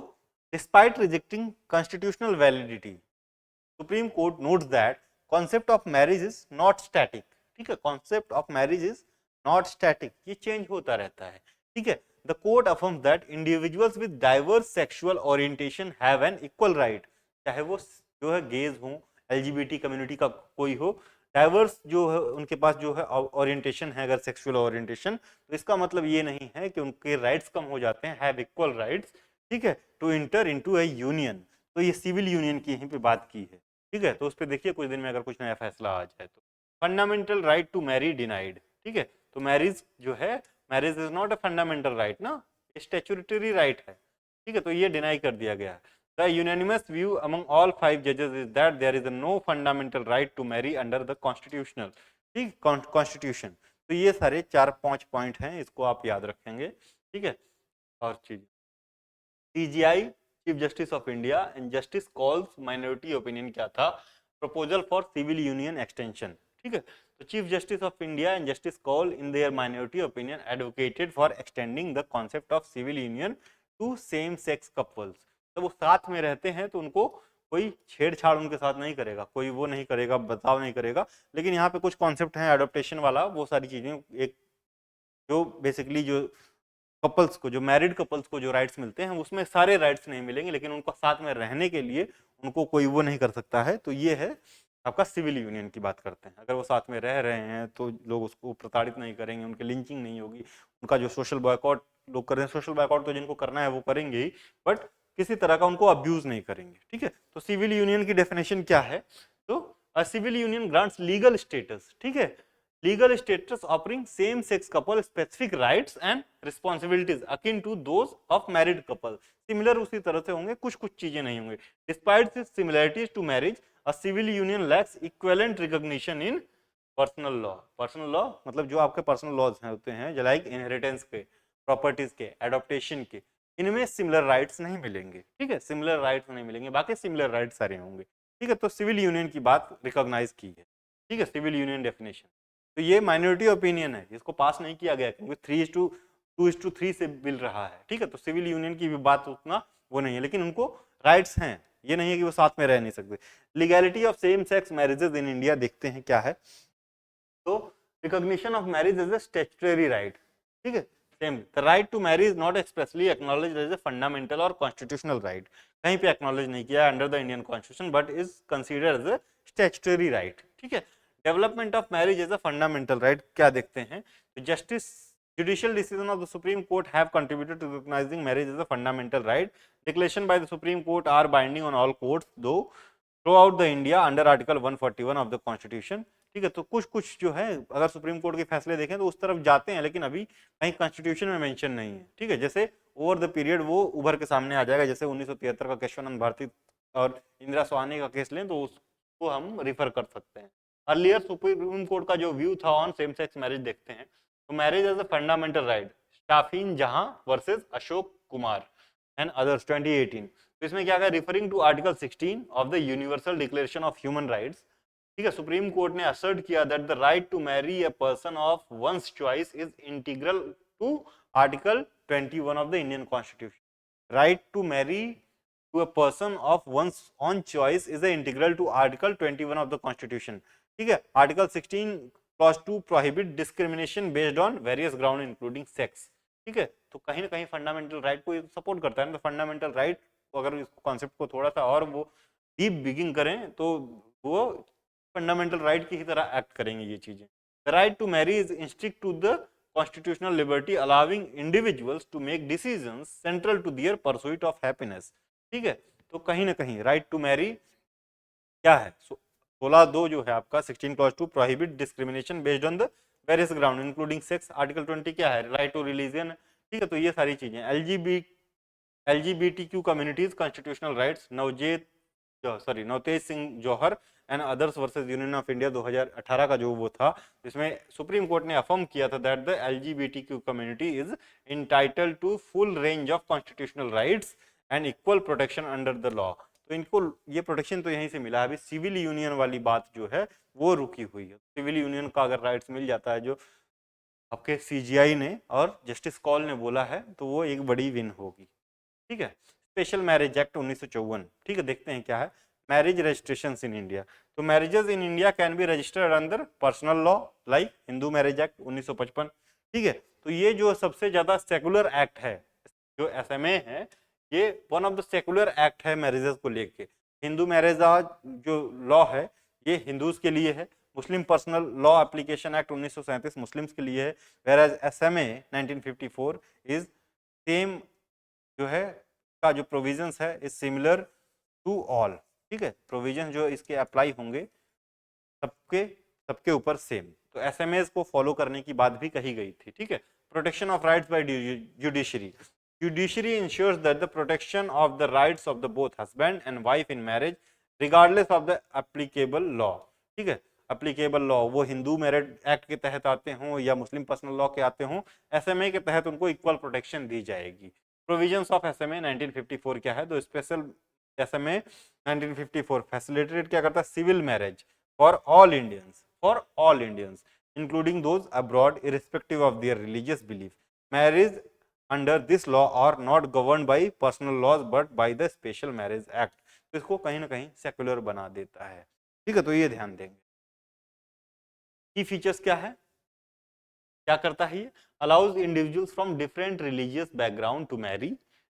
despite rejecting constitutional validity, supreme court notes that concept of marriage is not static. ठीक है, concept of marriage is not static, ये चेंज होता रहता है। ठीक है, the court affirms that individuals with diverse sexual orientation have an equal right, चाहे वो जो है गेज हो, एलजीबीटी कम्युनिटी का कोई हो, डाइवर्स जो है उनके पास जो है ओरिएंटेशन है, अगर सेक्सुअल ओरिएंटेशन, तो इसका मतलब ये नहीं है कि उनके राइट्स कम हो जाते हैं, हैव इक्वल राइट्स। ठीक है, to enter into a union, तो ये सिविल यूनियन की यहीं पे बात की है। ठीक है, तो उस पर देखिए कुछ दिन में अगर कुछ नया फैसला आ जाए तो। Fundamental right to marry denied. ठीक है, तो मैरिज जो है, marriage is not a fundamental right ना, स्टैट्यूटरी राइट है। ठीक है, तो ये डिनाई कर दिया गया है। The unanimous view among all 5 judges is that there is no fundamental right to marry under the constitutional, ठीक, कॉन्स्टिट्यूशन। तो ये सारे 4-5 पॉइंट हैं, इसको आप याद रखेंगे। ठीक है, और चीज CJI chief justice of India and justice Kaul's minority opinion क्या था? Proposal for civil union extension. ठीक है, तो chief justice of India and justice Kaul in their minority opinion advocated for extending the concept of civil union to same sex couples. तो वो साथ में रहते हैं तो उनको कोई छेड़छाड़ उनके साथ नहीं करेगा, कोई वो नहीं करेगा, बदलाव नहीं करेगा। लेकिन यहाँ पे कुछ कॉन्सेप्ट हैं एडोप्टेशन वाला, वो सारी चीजें, एक जो बेसिकली जो कपल्स को, जो मैरिड कपल्स को जो राइट्स मिलते हैं उसमें सारे राइट्स नहीं मिलेंगे, लेकिन उनको साथ में रहने के लिए उनको कोई वो नहीं कर सकता है। तो ये है आपका सिविल यूनियन की बात करते हैं। अगर वो साथ में रह रहे हैं तो लोग उसको प्रताड़ित नहीं करेंगे, उनके लिंचिंग नहीं होगी, उनका जो सोशल बॉयकॉट लोग कर रहे हैं, सोशल बॉयकॉट तो जिनको करना है वो करेंगे ही, बट किसी तरह का उनको अब्यूज नहीं करेंगे। ठीक है, तो सिविल यूनियन की डेफिनेशन क्या है? तो a civil union grants legal status, ठीक है, legal status offering same sex couple specific rights and responsibilities akin to those of married couple। Similar उसी तरह से होंगे, कुछ कुछ चीजें नहीं होंगे। Despite similarities to marriage a civil union lacks equivalent recognition in personal law. Personal law मतलब जो आपके पर्सनल लॉज होते हैं, लाइक इनहेरिटेंस के, प्रॉपर्टीज के, एडॉप्टेशन के, इनमें सिमिलर राइट्स नहीं मिलेंगे। ठीक है, सिमिलर राइट्स नहीं मिलेंगे, बाकी सिमिलर राइट्स सारे होंगे। ठीक है, तो सिविल यूनियन की बात रिकॉग्नाइज की है। ठीक है, सिविल यूनियन डेफिनेशन। तो ये माइनॉरिटी ओपिनियन है, इसको पास नहीं किया गया क्योंकि 3:2:3 से मिल रहा है। ठीक है, तो सिविल यूनियन की भी बात उतना वो नहीं है, लेकिन उनको राइट्स हैं, ये नहीं है कि वो साथ में रह नहीं सकते। Legality of same sex marriages in India देखते हैं क्या है। तो recognition of marriage is a statutory right. ठीक है, same the right to marry is not expressly acknowledged as a fundamental और कॉन्स्टिट्यूशनल राइट, कहीं पे एक्नॉलेज नहीं किया under the Indian constitution, but is considered as a statutory right. ठीक है, development of marriage as a fundamental right क्या देखते हैं? तो justice judicial decision of the Supreme Court have contributed to recognizing marriage as a fundamental right. Declaration by the Supreme Court are binding on all courts though throughout the India under Article 141 of the Constitution। ठीक है, तो कुछ कुछ जो है अगर supreme court के फैसले देखें तो उस तरफ जाते हैं, लेकिन अभी कहीं कॉन्स्टिट्यूशन में मेंशन नहीं है। ठीक है, जैसे ओवर द पीरियड वो उभर के सामने आ जाएगा, जैसे 1973 का केशवानंद भारती और इंदिरा सोहानी का केस लें तो उसको हम रिफर कर सकते हैं। अर्लियर सुप्रीम कोर्ट का जो व्यू था ऑन सेम सेक्स मैरिज देखते हैं, तो marriage as a fundamental right, Shafin Jahan versus Ashok Kumar and others 2018। तो इसमें क्या है? Referring to article 16 of the universal declaration of human rights. ठीक है, सुप्रीम कोर्ट ने असर्ट किया that the right to marry a person of one's choice is integral to article 21 of the Indian constitution. Right to marry to a person of one's own choice is integral to article 21 of the constitution. ठीक है, article 16 clause 2 prohibit discrimination based on various ground including sex. ठीक है, तो कहीं ना कहीं fundamental right को support करता है। तो फंडामेंटल राइट अगर इस कॉन्सेप्ट को थोड़ा सा और वो डीप बिगिंग करें तो वो फंडामेंटल राइट की ही तरह एक्ट करेंगे ये चीजें। The right to marry is इंस्ट्रिक्ट to the constitutional liberty allowing individuals to make decisions central to their pursuit of happiness. ठीक है, तो कहीं ना कहीं राइट टू मैरी क्या है? 16(2) जो है आपका 16 clause 2 prohibit discrimination based on the various ground including sex. Article 20 क्या है? Right to religion. ठीक है, तो ये सारी चीजें LGBTQ communities constitutional rights, Navtej Singh Johar and others versus union of India 2018 का जो वो था, जिसमें सुप्रीम कोर्ट ने अफर्म किया था that the LGBTQ community is entitled to full range of constitutional rights and equal protection under the law. तो इनको ये प्रोटेक्शन तो यहीं से मिला है। अभी सिविल यूनियन वाली बात जो है वो रुकी हुई है। सिविल यूनियन का अगर राइट्स मिल जाता है जो आपके सीजीआई ने और जस्टिस कॉल ने बोला है, तो वो एक बड़ी विन होगी। ठीक है। स्पेशल मैरिज एक्ट 1954, ठीक है, देखते हैं क्या है। Marriage registration in India. तो marriages in India can be registered under personal law like Hindu marriage act 1955। ठीक है। तो ये जो सबसे ज्यादा सेकुलर एक्ट है, जो एसएमए है, ये one of the secular act है मैरिजेस को लेके। हिंदू मैरिज जो लॉ है ये हिंदूज के लिए है। Muslim personal law application act 1937 Muslims के लिए है। वेयर एसएमए 1954 इज सेम जो है का जो प्रोविजंस है इज सिमिलर टू ऑल। ठीक है। प्रोविजन जो इसके अप्लाई होंगे सबके सबके ऊपर सेम। तो एसएमएस को फॉलो करने की बात भी कही गई थी। ठीक है। Protection of rights by judiciary. Judiciary ensures that the protection of the rights of the both husband and wife in marriage regardless of the applicable law। ठीक है। एप्लीकेबल लॉ वो हिंदू मैरिज एक्ट के तहत आते हों या मुस्लिम पर्सनल लॉ के आते हों, एसएमए के तहत उनको इक्वल प्रोटेक्शन दी जाएगी। प्रोविजंस ऑफ एसएमए 1954 क्या है? तो स्पेशल एसएमए 1954 फैसिलिटेट क्या करता है? Civil marriage for all Indians including those abroad irrespective of their religious belief. Marriage under this law are not govern by personal laws but by the special marriage act. तो इसको कहीं ना कहीं secular बना देता है। ठीक है। तो ये ध्यान देंगे। की फीचर्स क्या है, क्या करता है ये? Allows individuals from different religious background to marry,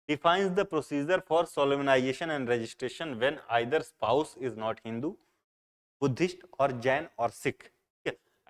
defines the procedure for solemnisation and registration when either spouse is not Hindu, Buddhist और जैन और Sikh.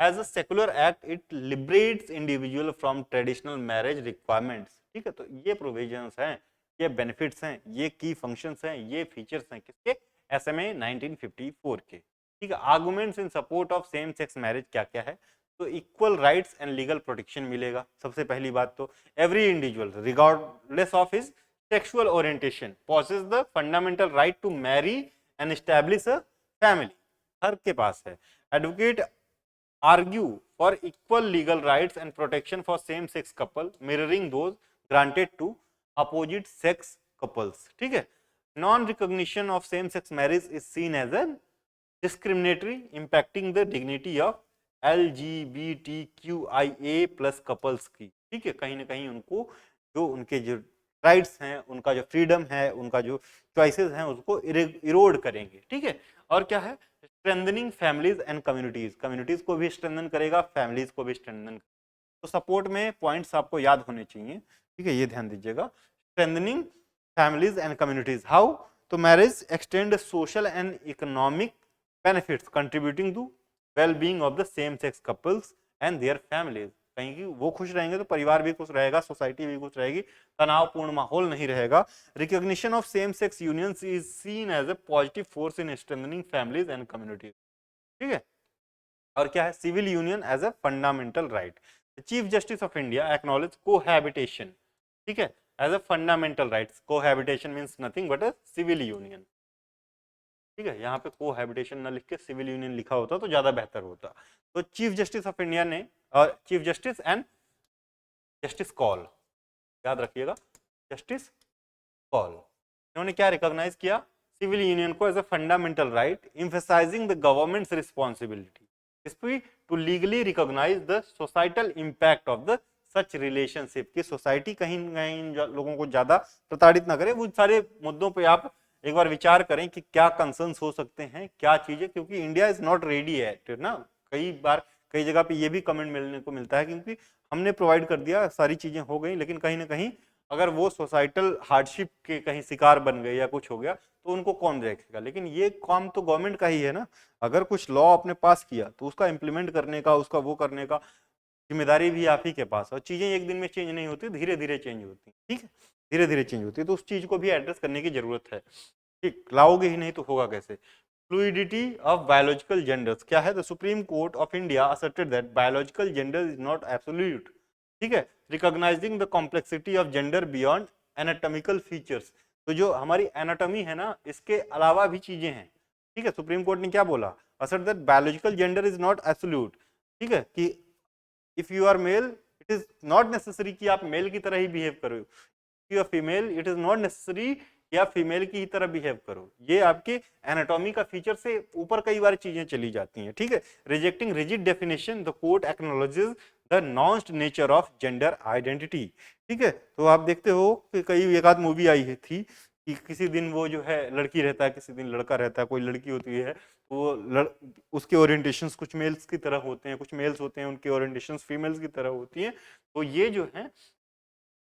As a secular act it liberates individual from traditional marriage requirements. ठीक है। तो ये provisions हैं, ये benefits हैं, ये की फंक्शंस हैं, ये फीचर्स हैं किसके? एसएमए 1954 के। ठीक है। Arguments in support of same sex marriage क्या क्या है? तो equal rights and legal protection मिलेगा। सबसे पहली बात तो every individual regardless of his sexual orientation possess the fundamental right to marry and establish a family. हर के पास है। Advocate argue for equal legal rights and protection for same sex couple mirroring those granted to opposite sex couples। ठीक है। non recognition of same sex marriage is seen as a discriminatory impacting the dignity of LGBTQIA plus couples की। ठीक है। कहीं ना कहीं उनको जो उनके जो राइट्स हैं, उनका जो फ्रीडम है, उनका जो चॉइसेस हैं उसको इरोड करेंगे। ठीक है। और क्या है? Strengthening families and communities. Communities को भी स्ट्रेंथन करेगा, फैमिलीज को भी स्ट्रेंथन। तो सपोर्ट में पॉइंट्स आपको याद होने चाहिए। ठीक है। ये ध्यान दीजिएगा। Strengthening families and communities how? तो marriage extend social and economic benefits contributing to well being of the same sex couples and their families. कहीं की वो खुश रहेंगे तो परिवार भी खुश रहेगा, सोसाइटी भी खुश रहेगी, तनावपूर्ण माहौल नहीं रहेगा। Recognition of same sex unions is seen as a positive force in strengthening families and communities. ठीक है। और क्या है? Civil union as a fundamental right. Chief justice of India acknowledge cohabitation. ठीक है। As a fundamental rights. Cohabitation means nothing but a civil union. ठीक है। यहाँ पे कोहैबिटेशन न लिख के सिविल यूनियन लिखा होता तो ज्यादा बेहतर होता। तो चीफ जस्टिस ऑफ इंडिया ने chief justice and justice Kaul, याद रखिएगा, जस्टिस कॉल, इन्होंने क्या रिकॉग्नाइज किया? सिविल यूनियन को as a fundamental right, emphasising the government's responsibility to legally recognise the societal impact of the such relationship. की सोसाइटी कहीं कहीं लोगों को ज्यादा प्रताड़ित ना करे। वो सारे मुद्दों पे आप एक बार विचार करें कि क्या कंसर्न्स हो सकते हैं, क्या चीजें, क्योंकि इंडिया इज नॉट रेडी है ना। कई बार कई जगह पे ये भी कमेंट मिलने को मिलता है क्योंकि हमने प्रोवाइड कर दिया, सारी चीजें हो गई, लेकिन कहीं ना कहीं अगर वो सोसाइटल हार्डशिप के कहीं शिकार बन गए या कुछ हो गया तो उनको कौन देखेगा? लेकिन ये काम तो गवर्नमेंट का ही है ना। अगर कुछ लॉ आपने पास किया तो उसका इम्प्लीमेंट करने का, उसका वो करने का जिम्मेदारी भी आप ही के पास। और चीजें एक दिन में चेंज नहीं होती, धीरे धीरे चेंज होती। ठीक है। धीरे धीरे चेंज होती है, तो उस चीज को भी एड्रेस करने की जरूरत है। ठीक, लाओगे ही नहीं तो होगा कैसे? फ्लूइडिटी ऑफ बायोलॉजिकल जेंडर्स क्या है? The supreme court of India asserted that biological gender is not absolute. ठीक है। Recognising the complexity of gender beyond anatomical features. तो जो हमारी एनाटॉमी है ना, इसके अलावा भी चीजें हैं। ठीक है। सुप्रीम कोर्ट ने क्या बोला? Assert that biological gender is not absolute. ठीक है। कि if you are male it is not necessary कि आप मेल की तरह ही बिहेव करो। You are female it is not necessary कि आप फीमेल की ही तरह बिहेव करो। ये आपके एनाटॉमी का फीचर से ऊपर कई बार चीजें चली जाती हैं, ठीक है। Rejecting rigid definition the court acknowledges the nuanced nature of gender identity, ठीक है। तो आप देखते हो कि कई एक आध मूवी आई है थी कि किसी दिन वो जो है लड़की रहता है, किसी दिन लड़का रहता है, कोई लड़की होती है तो वो उसके ओरिएंटेशंस कुछ मेल्स की तरह होते हैं, कुछ मेल्स होते हैं उनके ओरिएंटेशंस फीमेल्स की तरह होती हैं। तो ये जो है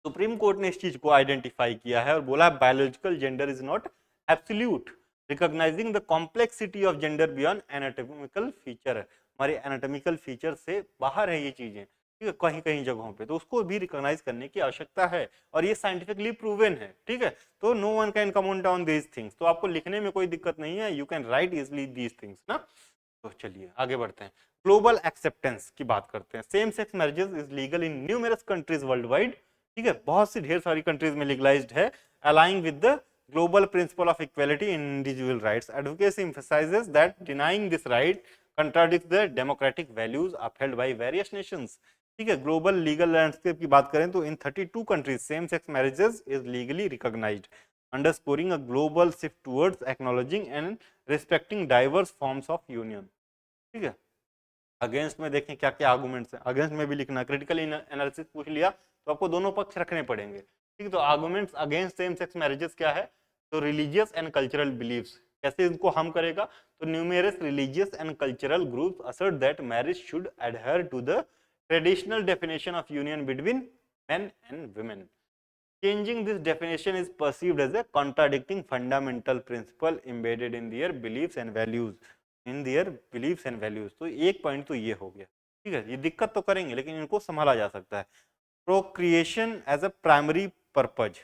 सुप्रीम कोर्ट ने इस चीज को आइडेंटिफाई किया है और बोला biological gender is not absolute, recognising the complexity of gender beyond anatomical feature. हमारे एनाटॉमिकल फीचर से बाहर है ये चीजें, ठीक है, कहीं कहीं जगहों पे, तो उसको भी रिकॉग्नाइज करने की आवश्यकता है और ये साइंटिफिकली प्रूवन है, ठीक है। तो no one can comment on these things, तो आपको लिखने में कोई दिक्कत नहीं है, you can write easily these things ना। तो चलिए आगे बढ़ते हैं, ग्लोबल एक्सेप्टेंस की बात करते हैं। Same sex marriages is legal in numerous countries world wide, ठीक है, बहुत सी ढेर सारी कंट्रीज में लीगलाइज्ड है, aligning with the global principle of equality in individual rights. Advocacy emphasizes that denying this right contradicts the democratic values upheld by various nations. ठीक है, global legal landscape की बात करें तो इन 32 countries same sex marriages is legally recognized, underscoring a global shift towards acknowledging and respecting diverse forms of union, ठीक है। Against में देखें क्या क्या आर्गुमेंट्स हैं, अगेंस्ट में भी लिखना, क्रिटिकल एनालिसिस पूछ लिया तो आपको दोनों पक्ष रखने पड़ेंगे, ठीक है। तो arguments against same sex marriages क्या है, तो रिलीजियस एंड कल्चरल बिलीव्स, कैसे इनको हम करेगा, तो numerous religious and cultural groups assert that marriage should adhere to the traditional definition of union between men and women. Changing this definition is perceived as a contradicting fundamental principle embedded in their beliefs and values. In their beliefs and values. तो एक point तो ये हो गया, ठीक है, ये दिक्कत तो करेंगे लेकिन इनको संभाला जा सकता है। Procreation as a primary purpose,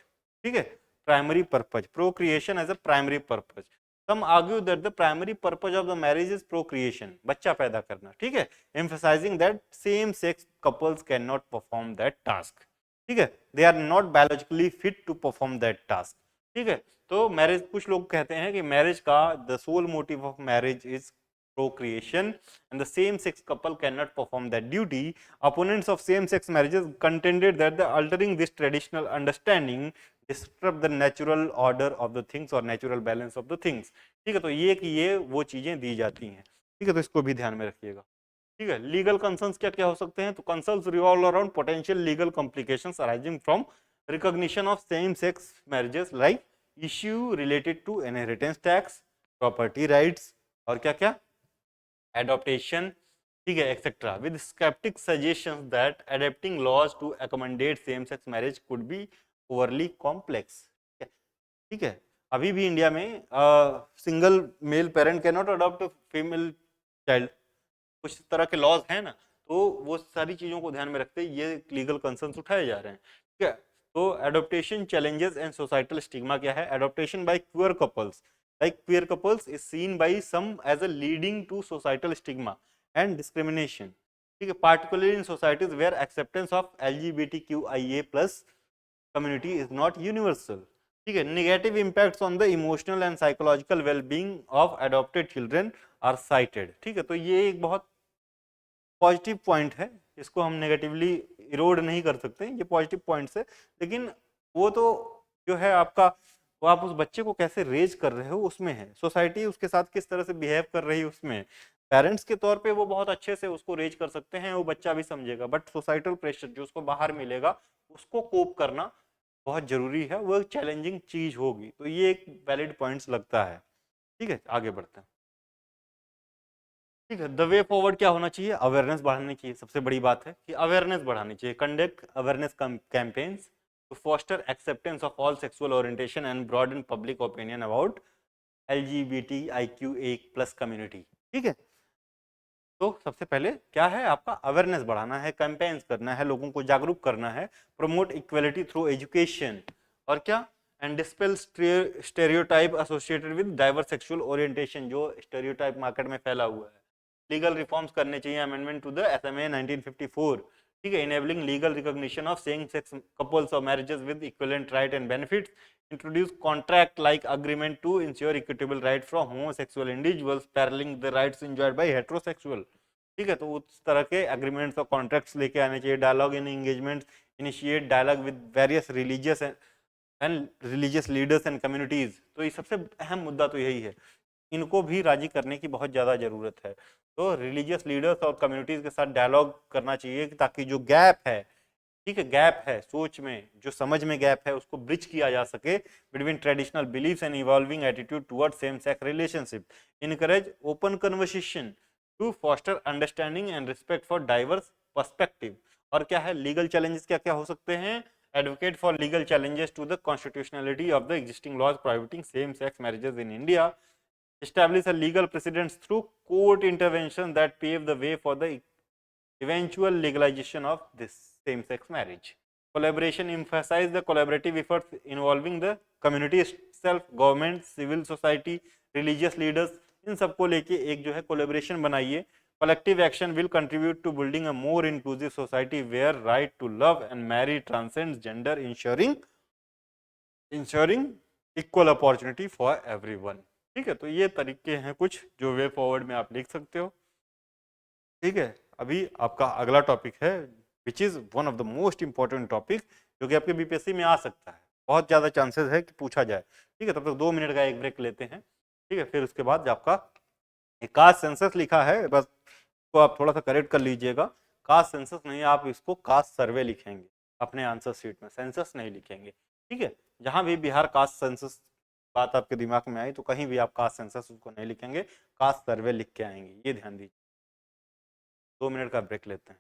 ठीक है, primary purpose, procreation as a primary purpose. Some argue that the primary purpose of the marriage is procreation, बच्चा पैदा करना, ठीक है, emphasizing that same sex couples cannot perform that task, ठीक है, they are not biologically fit to perform that task, ठीक है। तो मैरिज, कुछ लोग कहते हैं कि मैरिज का the sole motive of marriage is procreation and the same sex couple cannot perform that duty. Opponents of same sex marriages contended that the altering this traditional understanding disrupt the natural order of the things or natural balance of the things, ठीक है। तो ये वो चीजें दी जाती हैं, ठीक है, तो इसको भी ध्यान में रखिएगा, ठीक है। लीगल कंसर्न्स क्या क्या हो सकते हैं, तो concerns revolve around potential legal complications arising from recognition of same sex marriages like issue related to inheritance tax, property rights और क्या क्या एडॉप्टेशन, ठीक है, etcetera, with skeptic suggestions that adopting laws to accommodate same sex marriage could be overly complex, ठीक है। अभी भी India में single male parent can not adopt female child, कुछ तरह के लॉज हैं ना, तो वो सारी चीजों को ध्यान में रखते ये लीगल कंसर्न्स उठाए जा रहे हैं, ठीक है। तो adoption challenges and societal stigma क्या है, adoption by queer couples like queer couples is seen by some as a leading to societal stigma and discrimination, ठीक है, particularly in societies where acceptance of LGBTQIA+ community is not universal, ठीक है। negative impacts on the emotional and psychological well-being of adopted children are cited, ठीक है। तो ये एक बहुत पॉजिटिव पॉइंट है, इसको हम नेगेटिवली इरोड नहीं कर सकते, ये पॉजिटिव पॉइंट्स है, लेकिन वो तो जो है आपका, वो आप उस बच्चे को कैसे रेज कर रहे हो उसमें है, सोसाइटी उसके साथ किस तरह से बिहेव कर रही है उसमें। पेरेंट्स के तौर पे वो बहुत अच्छे से उसको रेज कर सकते हैं, वो बच्चा भी समझेगा, बट सोसाइटल प्रेशर जो उसको बाहर मिलेगा उसको कोप करना बहुत जरूरी है, वो चैलेंजिंग चीज होगी, तो ये एक वैलिड पॉइंट्स लगता है, ठीक है। आगे बढ़ते हैं, ठीक है। द वे फॉरवर्ड क्या होना चाहिए, अवेयरनेस बढ़ानी चाहिए, सबसे बड़ी बात है कि अवेयरनेस बढ़ानी चाहिए, conduct awareness campaigns to foster acceptance of all sexual orientation and broaden public opinion about LGBTIQA+ community, ठीक है। तो सबसे पहले क्या है, आपका अवेयरनेस बढ़ाना है, कैंपेन्स करना है, लोगों को जागरूक करना है, प्रमोट इक्वलिटी थ्रू एजुकेशन, और क्या, and dispel stereotype associated with diverse sexual orientation, जो स्टेरियोटाइप मार्केट में फैला हुआ है। लीगल रिफॉर्म्स करने चाहिए, अमेंडमेंट टू द SMA 1954, ठीक है, enabling legal recognition of same sex couples और marriages with equivalent right and benefits, introduce contract like agreement to ensure equitable right from homosexual individuals paralleling the rights enjoyed by heterosexual, ठीक है। तो उस तरह के agreements और contracts लेके आने चाहिए, dialogue in engagements, initiate dialogue with various religious and religious leaders and communities. तो ये सबसे अहम मुद्दा तो यही है, इनको भी राजी करने की बहुत ज़्यादा ज़रूरत है। तो रिलीजियस लीडर्स और कम्युनिटीज के साथ डायलॉग करना चाहिए ताकि जो गैप है, ठीक है, गैप है सोच में, जो समझ में गैप है, उसको ब्रिज किया जा सके between traditional beliefs and evolving attitude towards same sex relationship. Encourage open conversation to foster understanding and respect for diverse perspective. और क्या है लीगल चैलेंजेस, क्या क्या हो सकते हैं? Advocate for legal challenges to the constitutionality of the existing laws prohibiting same sex marriages in India, establish a legal precedents through court intervention that pave the way for the eventual legalization of this same-sex marriage. Collaboration emphasize the collaborative efforts involving the community itself, government, civil society, religious leaders, इन सबको लेके एक जो है collaboration बनाइए। collective action will contribute to building a more inclusive society where right to love and marry transcends gender, ensuring equal opportunity for everyone। ठीक है, तो ये तरीके हैं कुछ जो वे फॉरवर्ड में आप लिख सकते हो। ठीक है, अभी आपका अगला टॉपिक है which is one of the most important topic, जो कि आपके बीपीएससी में आ सकता है, बहुत ज्यादा चांसेस है कि पूछा जाए। ठीक है, तब तक 2 मिनट का एक ब्रेक लेते हैं। ठीक है, फिर उसके बाद आपका कास्ट सेंसस लिखा है, बस तो आप थोड़ा सा करेक्ट कर लीजिएगा। कास्ट सेंसस नहीं, आप इसको कास्ट सर्वे लिखेंगे अपने आंसर शीट में, सेंसस नहीं लिखेंगे। ठीक है, जहां भी बिहार कास्ट सेंसस बात आपके दिमाग में आई तो कहीं भी आप कास्ट सेंसस उसको नहीं लिखेंगे, कास्ट सर्वे लिख के आएंगे, ये ध्यान दीजिए। 2 मिनट का ब्रेक लेते हैं।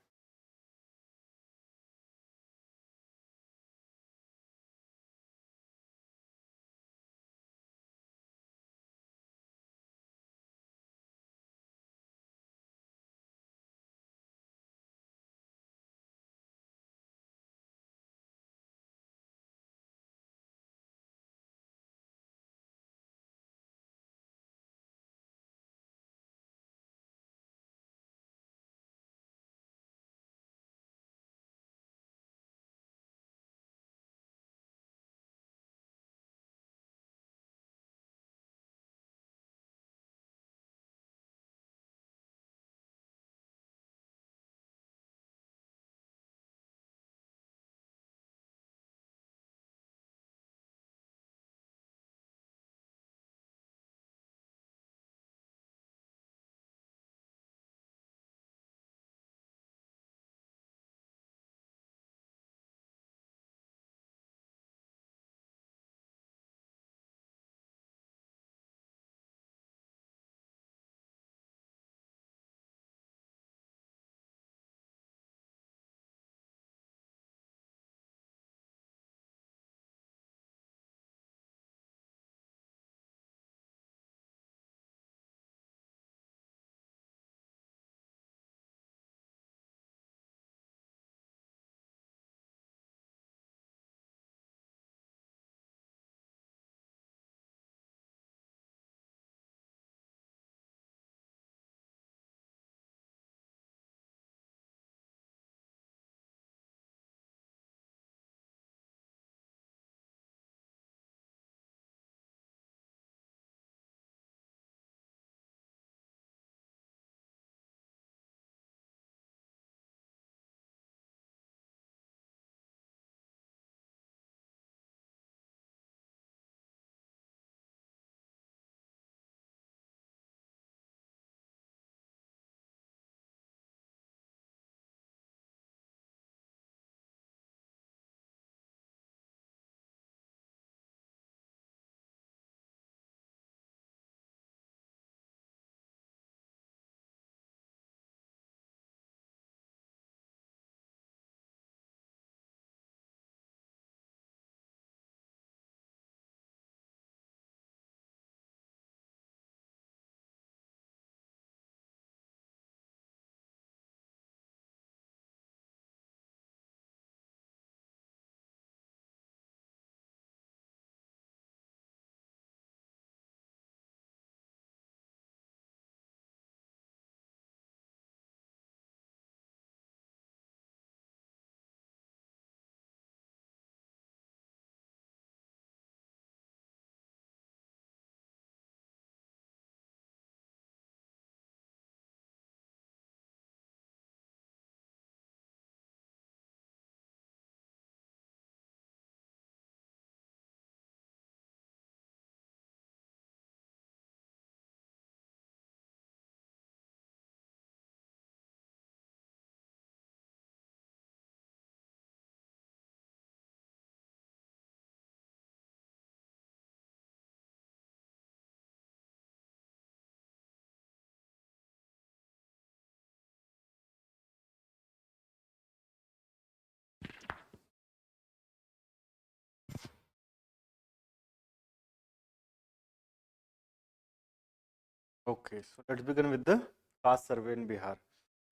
Okay, so let's begin with the caste survey in Bihar.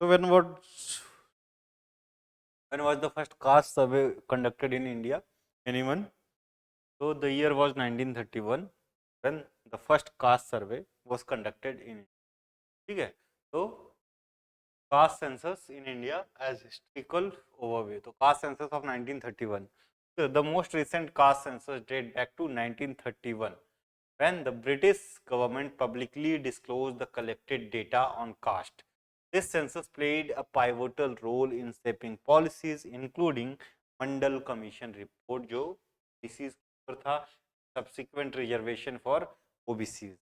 So when was the first caste survey conducted in India? Anyone? So the year was 1931 when the first caste survey was conducted in India. ठीक है, तो caste census in India as historical overview. So caste census of 1931. So the most recent caste census date back to 1931 when the British government publicly disclosed the collected data on caste. This census played a pivotal role in shaping policies, including Mandal Commission report जो OBCs पर था, subsequent reservation for OBCs.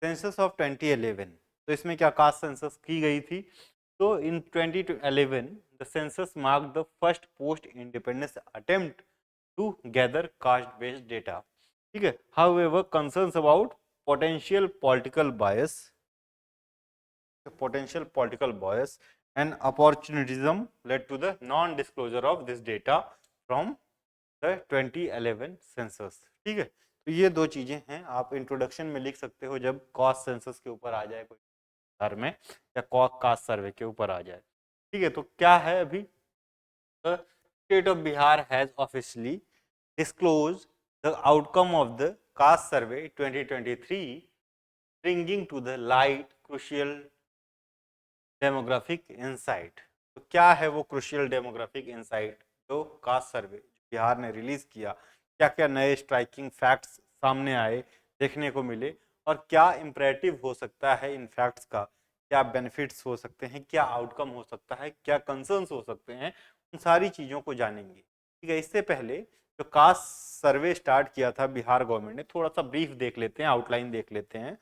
Census of 2011. तो इसमें क्या caste census की गई थी? तो in 2011 the census marked the first post independence attempt to gather caste based data. ठीक है, however concerns about potential political bias and opportunism led to the non disclosure of this data from the 2011 census. ठीक है, तो ये दो चीजें हैं, आप इंट्रोडक्शन में लिख सकते हो जब कास्ट सेंसस के ऊपर आ जाए कोई घर में या कास्ट सर्वे के ऊपर आ जाए. ठीक है, तो क्या है अभी? The state of Bihar has officially disclosed the outcome of the caste survey 2023, bringing to the light crucial demographic insight. तो क्या है वो क्रूशियल डेमोग्राफिक इंसाइट जो कास्ट सर्वे बिहार ने रिलीज किया? क्या क्या नए स्ट्राइकिंग फैक्ट्स सामने आए, देखने को मिले, और क्या इम्परेटिव हो सकता है इन फैक्ट्स का, क्या बेनिफिट्स हो सकते हैं, क्या आउटकम हो सकता है, क्या कंसर्न्स हो सकते हैं, उन सारी चीज़ों को जानेंगे. ठीक है, इससे पहले जो कास्ट सर्वे स्टार्ट किया था बिहार गवर्नमेंट ने, थोड़ा सा ब्रीफ देख लेते हैं, आउटलाइन देख लेते हैं.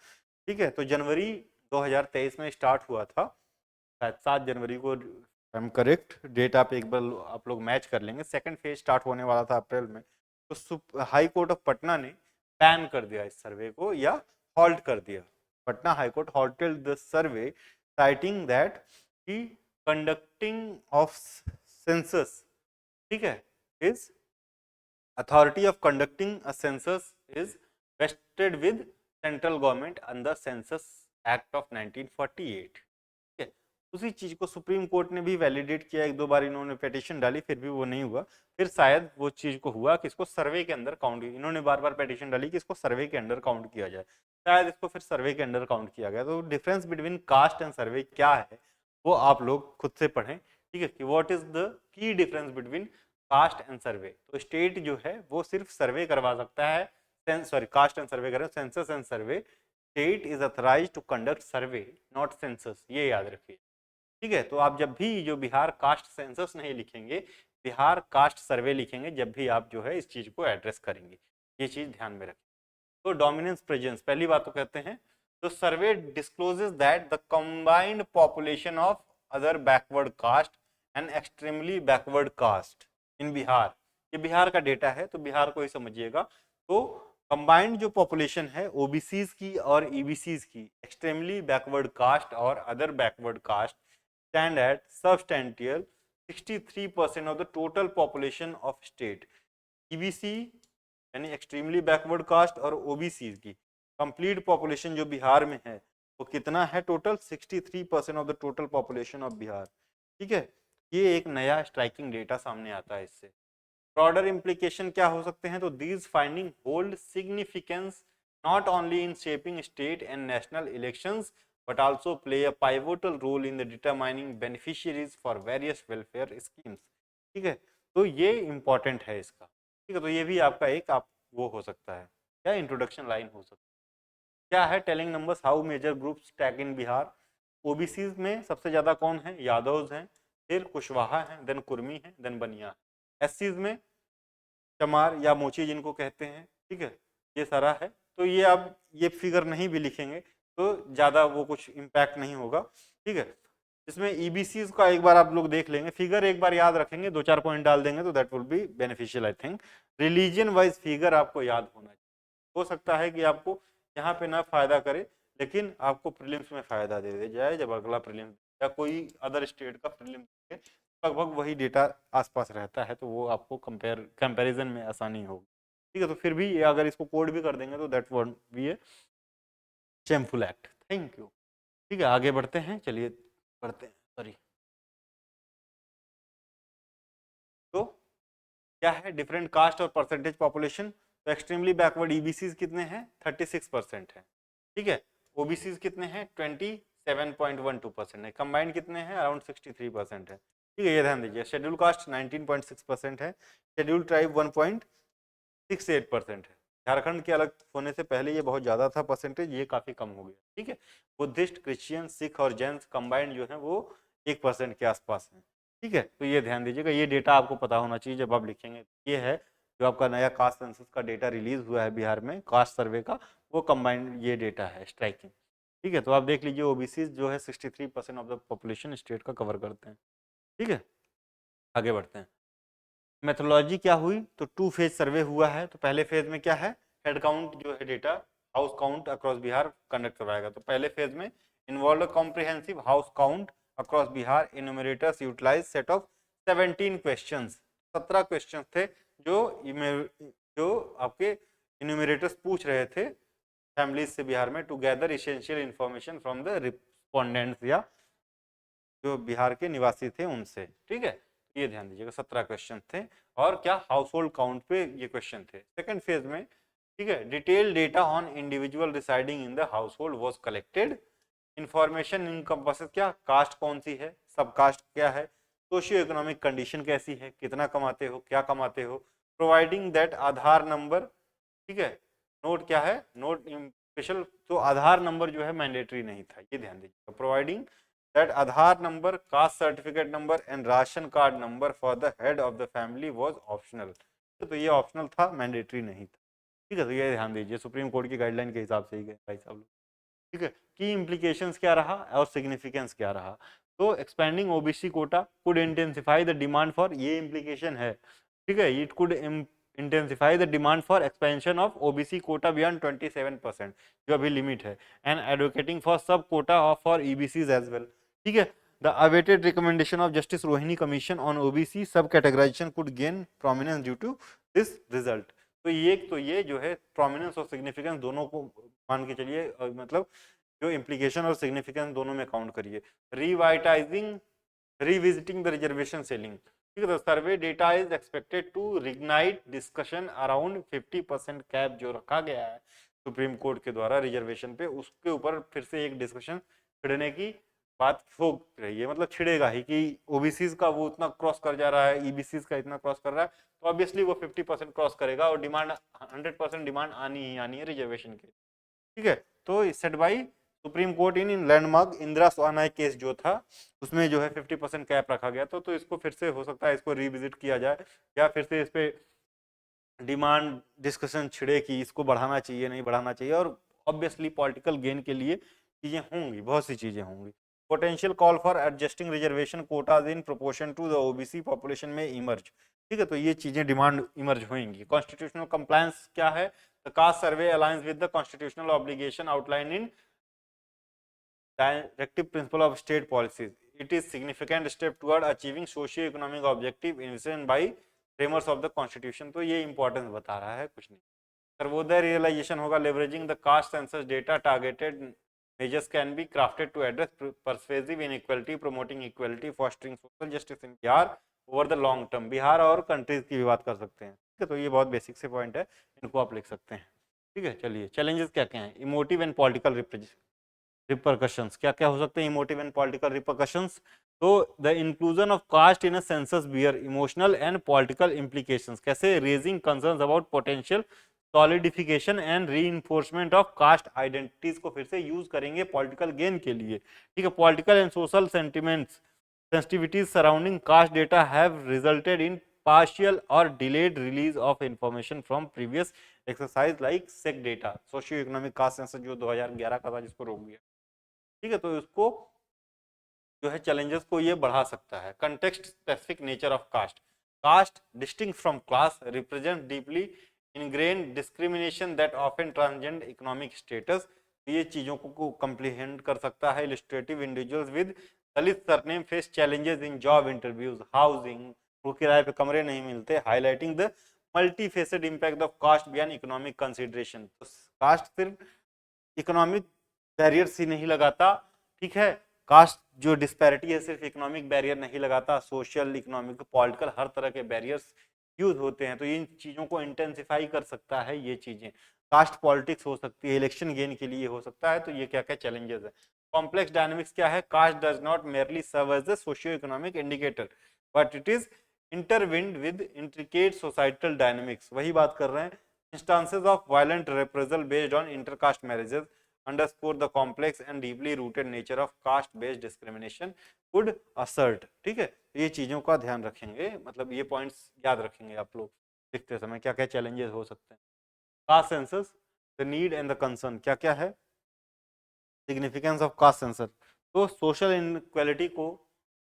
ठीक है, तो जनवरी 2023 में स्टार्ट हुआ था, शायद 7 जनवरी को, आई एम करेक्ट, डेट आप एक बार आप लोग मैच कर लेंगे. सेकंड फेज स्टार्ट होने वाला था अप्रैल में, तो हाई कोर्ट ऑफ पटना ने बैन कर दिया इस सर्वे को या हॉल्ट कर दिया. Patna high court halted the survey citing that कि कंडक्टिंग ऑफ सेंसस, ठीक है, is authority of conducting a census is vested with central government under Census Act of 1948. ठीक है, उसी चीज को सुप्रीम कोर्ट ने भी वैलिडेट किया, एक दो बार इन्होंने पिटीशन डाली, फिर भी वो नहीं हुआ. फिर शायद वो चीज को हुआ कि इसको सर्वे के अंदर काउंट, इन्होंने बार बार पिटीशन डाली कि इसको सर्वे के अंदर काउंट किया जाए, शायद इसको फिर सर्वे के अंदर काउंट किया गया. तो डिफरेंस बिटवीन कास्ट एंड सर्वे क्या है वो आप लोग खुद से पढ़ें. ठीक है, कि what is the key difference between caste and सर्वे. तो स्टेट जो है वो सिर्फ सर्वे करवा सकता है, सॉरी कास्ट एंड सर्वे करें, census and survey. State is authorised to conduct survey not census, ये याद रखिए. ठीक है, तो आप जब भी जो बिहार कास्ट सेंसस नहीं लिखेंगे, बिहार कास्ट सर्वे लिखेंगे जब भी आप जो है इस चीज को एड्रेस करेंगे, ये चीज ध्यान में रखें. तो डोमिनेंस प्रेजेंस पहली बात तो कहते हैं, तो survey discloses that the combined population of other backward caste and extremely backward caste in Bihar. ये बिहार का डेटा है, तो बिहार को ही समझिएगा. तो कंबाइंड जो पॉपुलेशन है ओबीसीज की और ईबीसीज की, एक्सट्रीमली बैकवर्ड कास्ट और other backward cast, stand at substantial 63% of the total population of state. EBC यानी एक्सट्रीमली बैकवर्ड कास्ट और ओबीसी की कंप्लीट पॉपुलेशन जो बिहार में है वो कितना है total? 63% of the total population of Bihar. ठीक है, ये एक नया स्ट्राइकिंग डेटा सामने आता है. इससे ब्रॉडर इम्प्लीकेशन क्या हो सकते हैं? तो these finding hold significance not only in shaping state and national elections but also play a pivotal role in the determining beneficiaries for various welfare schemes. ठीक है, तो ये इंपॉर्टेंट है इसका. ठीक है, तो ये भी आपका एक आप वो हो सकता है, क्या इंट्रोडक्शन लाइन हो सकता है. क्या है telling numbers how major groups stack in Bihar. OBC में सबसे ज्यादा कौन है? यादव्स हैं, फिर कुशवाहा हैं, देन कुर्मी हैं, देन बनिया. एससीज में चमार या मोची जिनको कहते हैं. ठीक है, ये सारा है. तो ये आप ये फिगर नहीं भी लिखेंगे तो ज़्यादा वो कुछ इम्पैक्ट नहीं होगा. ठीक है, इसमें ईबीसी का एक बार आप लोग देख लेंगे, फिगर एक बार याद रखेंगे, दो चार पॉइंट डाल देंगे तो that will be beneficial. I think religion wise figure आपको याद होना चाहिए. हो सकता है कि आपको यहाँ पे ना फायदा करे, लेकिन आपको प्रीलिम्स में फायदा दे दे जाए जब अगला प्रीलिम्स या कोई अदर स्टेट का प्रीलिम्स लगभग वही डेटा आसपास रहता है, तो वो आपको कंपैरिजन में आसानी होगी. ठीक है, तो फिर भी अगर इसको कोड भी कर देंगे तो that won't be A shameful act. Thank you. ठीक है, आगे बढ़ते हैं, चलिए बढ़ते हैं, सॉरी। तो क्या है डिफरेंट कास्ट और परसेंटेज पॉपुलेशन। तो एक्सट्रीमली बैकवर्ड ईबीसी कितने हैं, 36% है। ठीक है, ओबीसी कितने हैं, 27.12% है। कंबाइंड कितने हैं, अराउंड 63% है। ठीक है, ये ध्यान दीजिए। शेड्यूल कास्ट 19.6% है। शेड्यूल ट्राइब 1.68% है। झारखंड के अलग होने से पहले ये बहुत ज्यादा था परसेंटेज, ये काफी कम हो गया। ठीक है, बुद्धिस्ट, क्रिश्चियन, सिख और जैन कंबाइंड जो है वो 1% के आसपास है। ठीक है, तो ये ध्यान दीजिएगा, ये डेटा आपको पता होना चाहिए जब आप लिखेंगे। ये है जो आपका नया कास्ट सेंसस का डेटा रिलीज हुआ है बिहार में, कास्ट सर्वे का, वो कंबाइंड ये डेटा है, स्ट्राइकिंग। ठीक है, तो आप देख लीजिए ओबीसी जो है 63% ऑफ द पॉपुलेशन स्टेट का कवर करते हैं। ठीक है, आगे बढ़ते हैं। मेथोलॉजी क्या हुई, तो 2 फेज सर्वे हुआ है। तो पहले फेज में क्या है, हेड काउंट जो है data, house count across Bihar conduct करवाएगा। तो पहले फेज में involve comprehensive house count across Bihar, enumerators utilize set of 17 questions, 17 questions थे जो आपके इन्यूमरेटर्स पूछ रहे थे फैमिलीज से बिहार में, to gather essential information from the respondents, या जो बिहार के निवासी थे उनसे। ठीक है, ये ध्यान दीजिएगा, 17 क्वेश्चन थे। और क्या, हाउस होल्ड काउंट पे ये क्वेश्चन थे। सेकंड फेज में, ठीक है, detail data on individual residing in the house hold was collected. Information encompasses क्या, कास्ट कौन सी है, सब कास्ट क्या है, सोशियो इकोनॉमिक कंडीशन कैसी है, कितना कमाते हो, क्या कमाते हो, प्रोवाइडिंग दैट आधार नंबर। ठीक है, नोट क्या है, नोट स्पेशल, तो आधार नंबर जो है मैंडेटरी नहीं था, ये ध्यान दीजिएगा। Providing that Aadhaar number, caste certificate number and ration card number for the head of the family was optional. तो ये ऑप्शनल था, मैंडेटरी नहीं था। ठीक है, तो ये ध्यान दीजिए, सुप्रीम कोर्ट की गाइडलाइन के हिसाब से ही गए भाई साहब लोग। ठीक है, की इम्प्लीकेशंस क्या रहा और सिग्निफिकेंस क्या रहा। तो expanding OBC Kota could intensify the demand for, ये इम्प्लीकेशन है। ठीक है, it could intensify the demand for expansion of OBC quota beyond 27% जो अभी लिमिट है, and advocating for sub quota for EBCs as well. ठीक है, the awaited recommendation of Justice Rohini Commission on OBC sub categorization could gain prominence due to this result. तो ये जो है prominence और सिग्निफिकेंस दोनों को मान के चलिए, मतलब जो इम्प्लीकेशन और सिग्निफिकेंस दोनों में काउंट करिए। Revitalising revisiting the reservation ceiling. ठीक है, तो survey data is expected to reignite discussion around 50% cap जो रखा गया है सुप्रीम कोर्ट के द्वारा रिजर्वेशन पे, उसके ऊपर फिर से एक डिस्कशन छिड़ने की बात हो रही है। मतलब छिड़ेगा ही कि ओबीसीज का वो उतना क्रॉस कर जा रहा है, ईबीसीज का इतना क्रॉस कर रहा है, तो ऑब्वियसली वो 50% क्रॉस करेगा और डिमांड 100% डिमांड आनी ही आनी है रिजर्वेशन की। ठीक है, तो set by supreme court in landmark Indira Sawhney case जो था, उसमें जो है 50% कैप रखा गया था। तो इसको फिर से हो सकता है इसको रिविजिट किया जाए, या फिर से इस पे डिमांड डिस्कशन छिड़े कि इसको बढ़ाना चाहिए नहीं बढ़ाना चाहिए। और ऑब्वियसली पॉलिटिकल गेन के लिए चीजें होंगी, बहुत सी चीजें होंगी। Potential call for adjusting reservation quotas in proportion to the OBC population में इमर्ज। ठीक है, तो ये चीजें डिमांड इमर्ज होंगी। कॉन्स्टिट्यूशनल कंप्लायंस क्या है, the caste survey aligns with the constitutional obligation outline in directive principle of state policies. It is significant step toward achieving socio-economic objective envisioned by framers of the constitution. तो ये importance बता रहा है, कुछ नहीं। Sarvodaya realisation होगा, leveraging the caste census data, targeted measures can be crafted to address pervasive inequality, promoting equality, fostering social justice in Bihar over the long term. Bihar और countries की भी बात कर सकते हैं। ठीक है, तो ये बहुत बेसिक से पॉइंट है, इनको आप लिख सकते हैं। ठीक है, चलिए चैलेंजेस क्या क्या हैं। इमोटिव एंड पॉलिटिकल रिपरकशंस क्या क्या हो सकते हैं, इमोटिव एंड पॉलिटिकल रिपरकशंस। तो the inclusion of caste in a census bear emotional and political implications. कैसे, raising concerns about potential solidification and reinforcement of caste identities को फिर से यूज करेंगे पॉलिटिकल गेन के लिए। ठीक है, political and social sentiments sensitivities surrounding caste data have resulted in partial or delayed release of information from previous exercise like SEC data, socio economic caste census जो 2011 का था जिसको रोक दिया। ठीक है, तो इसको जो है चैलेंजेस को ये बढ़ा सकता है। Context specific nature of caste, caste distinct from class represent deeply ingrained discrimination that often transcend economic status. ये चीजों को कम्प्लीहेंड कर सकता है। Illustrative individuals with Dalit surname face challenges in job interviews, housing, वो किराए पे कमरे नहीं मिलते, highlighting the multifaceted impact of caste beyond economic consideration. Caste सिर्फ इकोनॉमिक बैरियर्स ही नहीं लगाता, ठीक है, कास्ट जो डिस्पैरिटी है सिर्फ इकोनॉमिक बैरियर नहीं लगाता, सोशल, इकोनॉमिक, पॉलिटिकल, हर तरह के बैरियर्स यूज होते हैं। तो इन चीजों को इंटेंसिफाई कर सकता है ये चीजें। कास्ट पॉलिटिक्स हो सकती है, इलेक्शन गेन के लिए हो सकता है। तो ये क्या क्या चैलेंजेस है। कॉम्प्लेक्स डायनामिक्स क्या है, caste does not merely serve as the socio economic indicator but it is intertwined with intricate societal dynamics. वही बात कर रहे हैं। Instances of violent reprisal based on intercaste marriages underscore the complex and deeply rooted nature of caste based discrimination could assert। ठीक है, ये चीजों का ध्यान रखेंगे, मतलब ये पॉइंट्स याद रखेंगे आप लोग लिखते समय, क्या क्या चैलेंजेस हो सकते हैं। Caste census, the need and the concern, क्या क्या है। सिग्निफिकेंस ऑफ कास्ट सेंसस, तो सोशल इनक्वालिटी को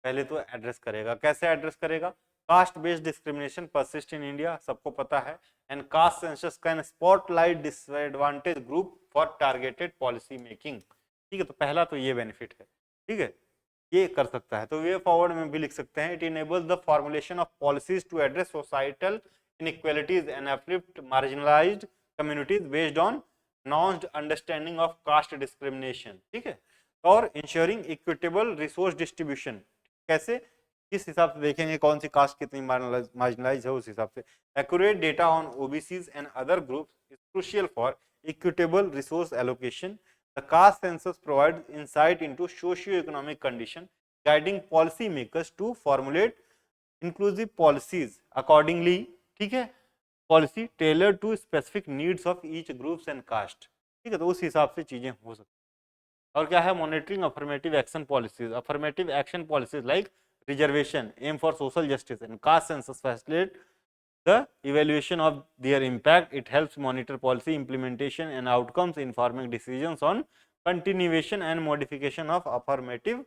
पहले तो एड्रेस करेगा। कैसे एड्रेस करेगा, cast based discrimination persist in India, सबको पता है, and caste census can spotlight disadvantage group for targeted policy making. ठीक है, तो पहला तो ये बेनिफिट है, ठीक है, ये कर सकता है। तो वे फॉरवर्ड में भी लिख सकते हैं, it enables the formulation of policies to address societal inequalities and uplift marginalized communities based on nuanced understanding of caste discrimination. ठीक है, और इंश्योरिंग इक्विटेबल रिसोर्स डिस्ट्रीब्यूशन, कैसे, किस हिसाब से देखेंगे कौन सी कास्ट कितनी मार्जिनलाइज है, उस हिसाब से। Accurate data on OBCs and other groups is crucial for equitable resource allocation. The caste census provides insight into socio-economic condition, guiding policy makers to formulate inclusive policies accordingly। ठीक है, policy tailor to specific needs of each groups and caste. ठीक है, तो उस हिसाब से चीजें हो सकती हैं। और क्या है, monitoring affirmative action policies, affirmative action policies like reservation, aim for social justice and caste census facilitate the evaluation of their impact. It helps monitor policy implementation and outcomes, informing decisions on continuation and modification of affirmative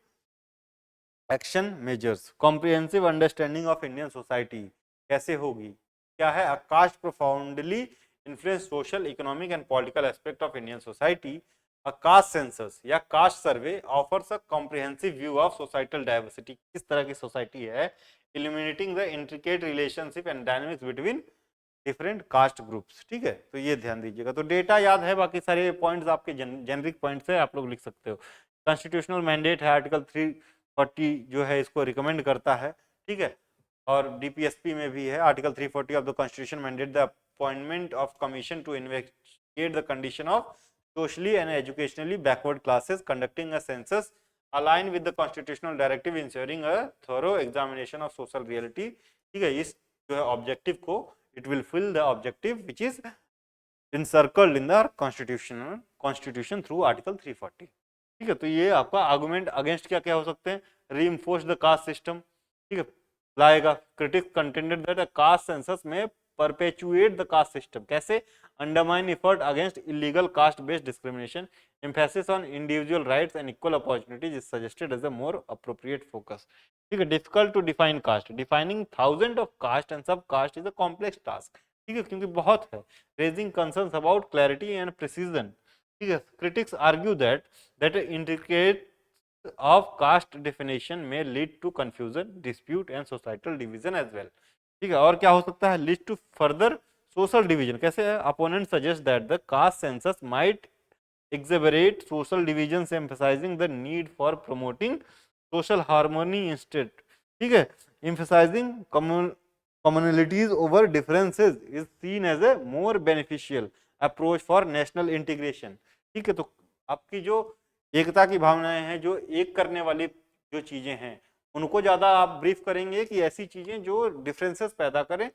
action measures। comprehensive understanding of Indian society कैसे होगी, क्या है, a caste profoundly influence social, economic and political aspect of Indian society। a caste census या caste survey offers a comprehensive view of societal diversity, किस तरह की society है, illuminating the intricate relationship and dynamics between different caste groups। ठीक है, तो ये ध्यान दीजिएगा। तो डेटा याद है, बाकी सारे पॉइंट्स आपके जेनरिक पॉइंट्स है, आप लोग लिख सकते हो। कॉन्स्टिट्यूशनल मैंडेट है, आर्टिकल 340 जो है इसको रिकमेंड करता है। ठीक है, और डीपीएसपी में भी है article 340 of the constitution mandate the appointment of commission to investigate the condition of socially and educationally backward classes, conducting a census aligned with the constitutional directive, ensuring a thorough examination of social reality। ठीक है, इस जो है objective को, it will fill the objective which is encircled in the constitution through article 340। ठीक है, तो ये आपका आर्गुमेंट अगेंस्ट क्या क्या हो सकते हैं, रीइंफोर्स द कास्ट सिस्टम। ठीक है, लाएगा, critics contended that a caste census may perpetuate the caste system, कैसे, undermine effort against illegal caste based discrimination, emphasis on individual rights and equal opportunities is suggested as a more appropriate focus. ठीक है, difficult to define caste, defining thousand of caste and sub caste is a complex task. ठीक है, क्योंकि बहुत है, raising concerns about clarity and precision. ठीक है, critics argue that indicate of caste definition may lead to confusion, dispute and societal division as well। ठीक है, और क्या हो सकता है, lead to further social division, कैसे है, opponent suggest that the caste census might exacerbate social divisions, emphasizing the need for promoting social harmony instead। ठीक है, emphasizing commonalities over differences is seen as a more beneficial approach for national integration। ठीक है, तो आपकी जो एकता की भावनाएं हैं, जो एक करने वाली जो चीजें हैं, उनको ज्यादा आप ब्रीफ करेंगे कि ऐसी चीजें जो डिफरेंसेस पैदा करें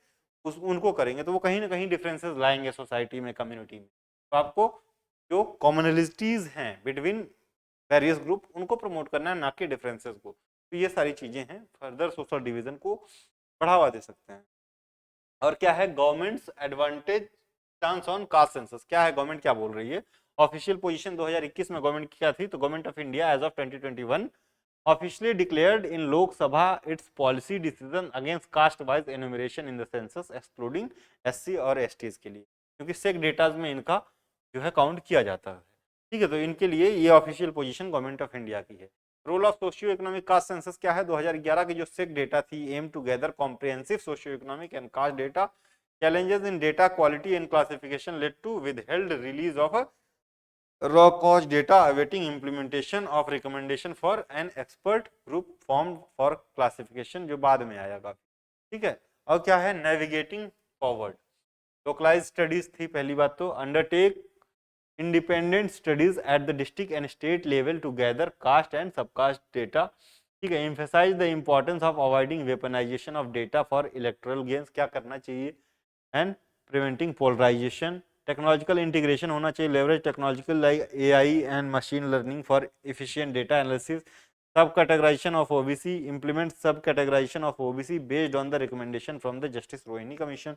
उनको करेंगे, तो वो कहीं ना कहीं डिफरेंसेस लाएंगे सोसाइटी में, कम्युनिटी में। तो आपको जो कॉमनलिटीज हैं बिटवीन वेरियस ग्रुप, उनको प्रमोट करना है, ना कि डिफरेंसेस को। तो ये सारी चीजें हैं, फर्दर सोशल डिवीजन को बढ़ावा दे सकते हैं। और क्या है, governments advantage chance on caste census, क्या है, गवर्नमेंट क्या बोल रही है। ऑफिशियल पोजीशन 2021 में गवर्नमेंट की क्या थी, तो government of India as of 2021 officially declared in Lok Sabha its policy decision against caste wise enumeration in the census excluding SC और एसटीज के लिए, क्योंकि सेक डेटाज में इनका जो है काउंट किया जाता है। ठीक है, तो इनके लिए ये official position government of India की है। Role of socio economic caste census क्या है, 2011 की जो सेक डेटा थी, aim to gather comprehensive socio economic and caste data, challenges in data quality and classification led to withheld release of a raw cost data awaiting implementation of recommendation for an expert group formed for classification, जो बाद में आया काफी, ठीक है। और क्या है, नेविगेटिंग फॉरवर्ड, लोकलाइज स्टडीज थी पहली बात तो, undertake independent studies at the district and state level to gather caste and subcaste data, ठीक है। Emphasise the importance of avoiding weaponisation of data for electoral gains, क्या करना चाहिए, and preventing polarisation, technological integration होना चाहिए, leverage technological like AI and machine learning for efficient data analysis, sub categorisation of OBC, implement sub categorisation of OBC based on the recommendation from the justice Rohini commission,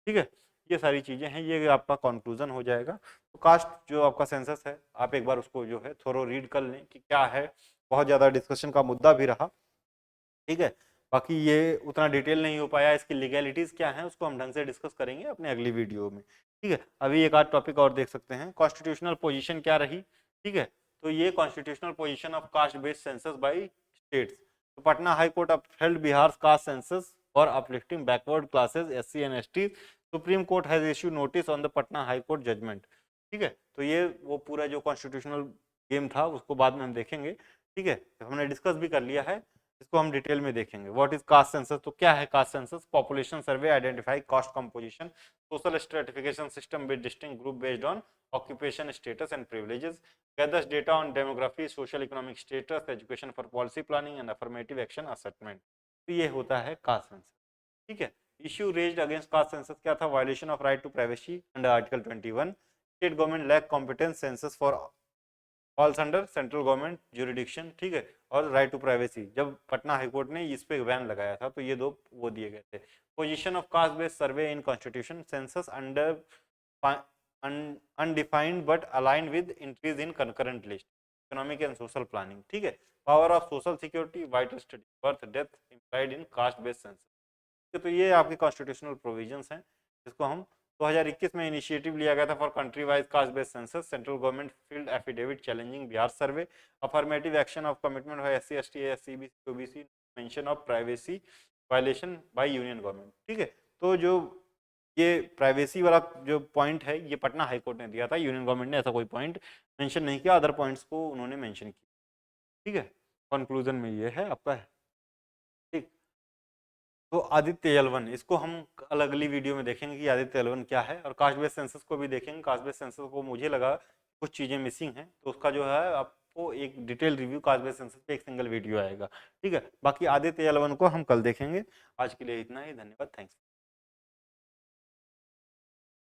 ठीक है। ये सारी चीजें हैं, ये आपका कंक्लूजन हो जाएगा। तो कास्ट जो आपका सेंसस है, आप एक बार उसको जो है थोड़ा रीड कर लें कि क्या है, बहुत ज्यादा डिस्कशन का मुद्दा भी रहा, ठीक है। बाकी ये उतना डिटेल नहीं हो पाया, इसकी लीगैलिटीज क्या है उसको हम ढंग से डिस्कस करेंगे अपने अगली वीडियो में, ठीक है। अभी एक आध टॉपिक और देख सकते हैं, कॉन्स्टिट्यूशनल पोजीशन क्या रही, ठीक है। तो ये constitutional position of caste based census by states, तो Patna high court upheld Bihar caste census for uplifting backward classes SC and ST, supreme court has issued notice on the Patna high court judgment, ठीक है। तो ये वो पूरा जो कॉन्स्टिट्यूशनल गेम था उसको बाद में हम देखेंगे, ठीक है। हमने डिस्कस भी कर लिया है, इसको हम डिटेल में देखेंगे। व्हाट इज कास्ट सेंसस, तो क्या है caste census, population survey identify caste composition, social stratification system with distinct group based on occupation status and privileges, gathers data on demography, social economic status, education for policy planning and affirmative action assessment, तो ये होता है caste census, ठीक है। Issue raised against caste census क्या था, violation of right to privacy under article 21, state government lack competence, census for falls under central government jurisdiction, ठीक है। और राइट टू प्राइवेसी, जब पटना हाईकोर्ट ने इस पे बैन लगाया था तो ये दो वो दिए गए थे। Position of caste based survey in constitution, census under undefined but align with increase in concurrent list, economic and social planning, ठीक है। Power of social security, vital study, birth death implied in cast based census, तो ये आपके constitutional provisions हैं, जिसको हम 2021 में initiative लिया गया था for country wise caste based census, central government filed affidavit challenging Bihar survey, affirmative action of commitment by SC ST SC OBC, mention of privacy violation by union government, ठीक है। तो जो ये प्राइवेसी वाला जो पॉइंट है ये पटना हाईकोर्ट ने दिया था, यूनियन गवर्नमेंट ने ऐसा कोई पॉइंट मेंशन नहीं किया, अदर पॉइंट्स को उन्होंने मेंशन किया, ठीक है। कंक्लूजन में ये है आपका, ठीक। तो आदित्य एल1 इसको हम अलग अगली वीडियो में देखेंगे कि आदित्य एल1 क्या है, और कास्ट बेस्ड सेंसस को भी देखेंगे। कास्ट बेस्ड सेंसस को मुझे लगा कुछ चीज़ें मिसिंग हैं, तो उसका जो है आपको एक detail review cast based census पे एक सिंगल वीडियो आएगा, ठीक है। बाकी आदित्य एल1 को हम कल देखेंगे। आज के लिए इतना ही, धन्यवाद, थैंक्स।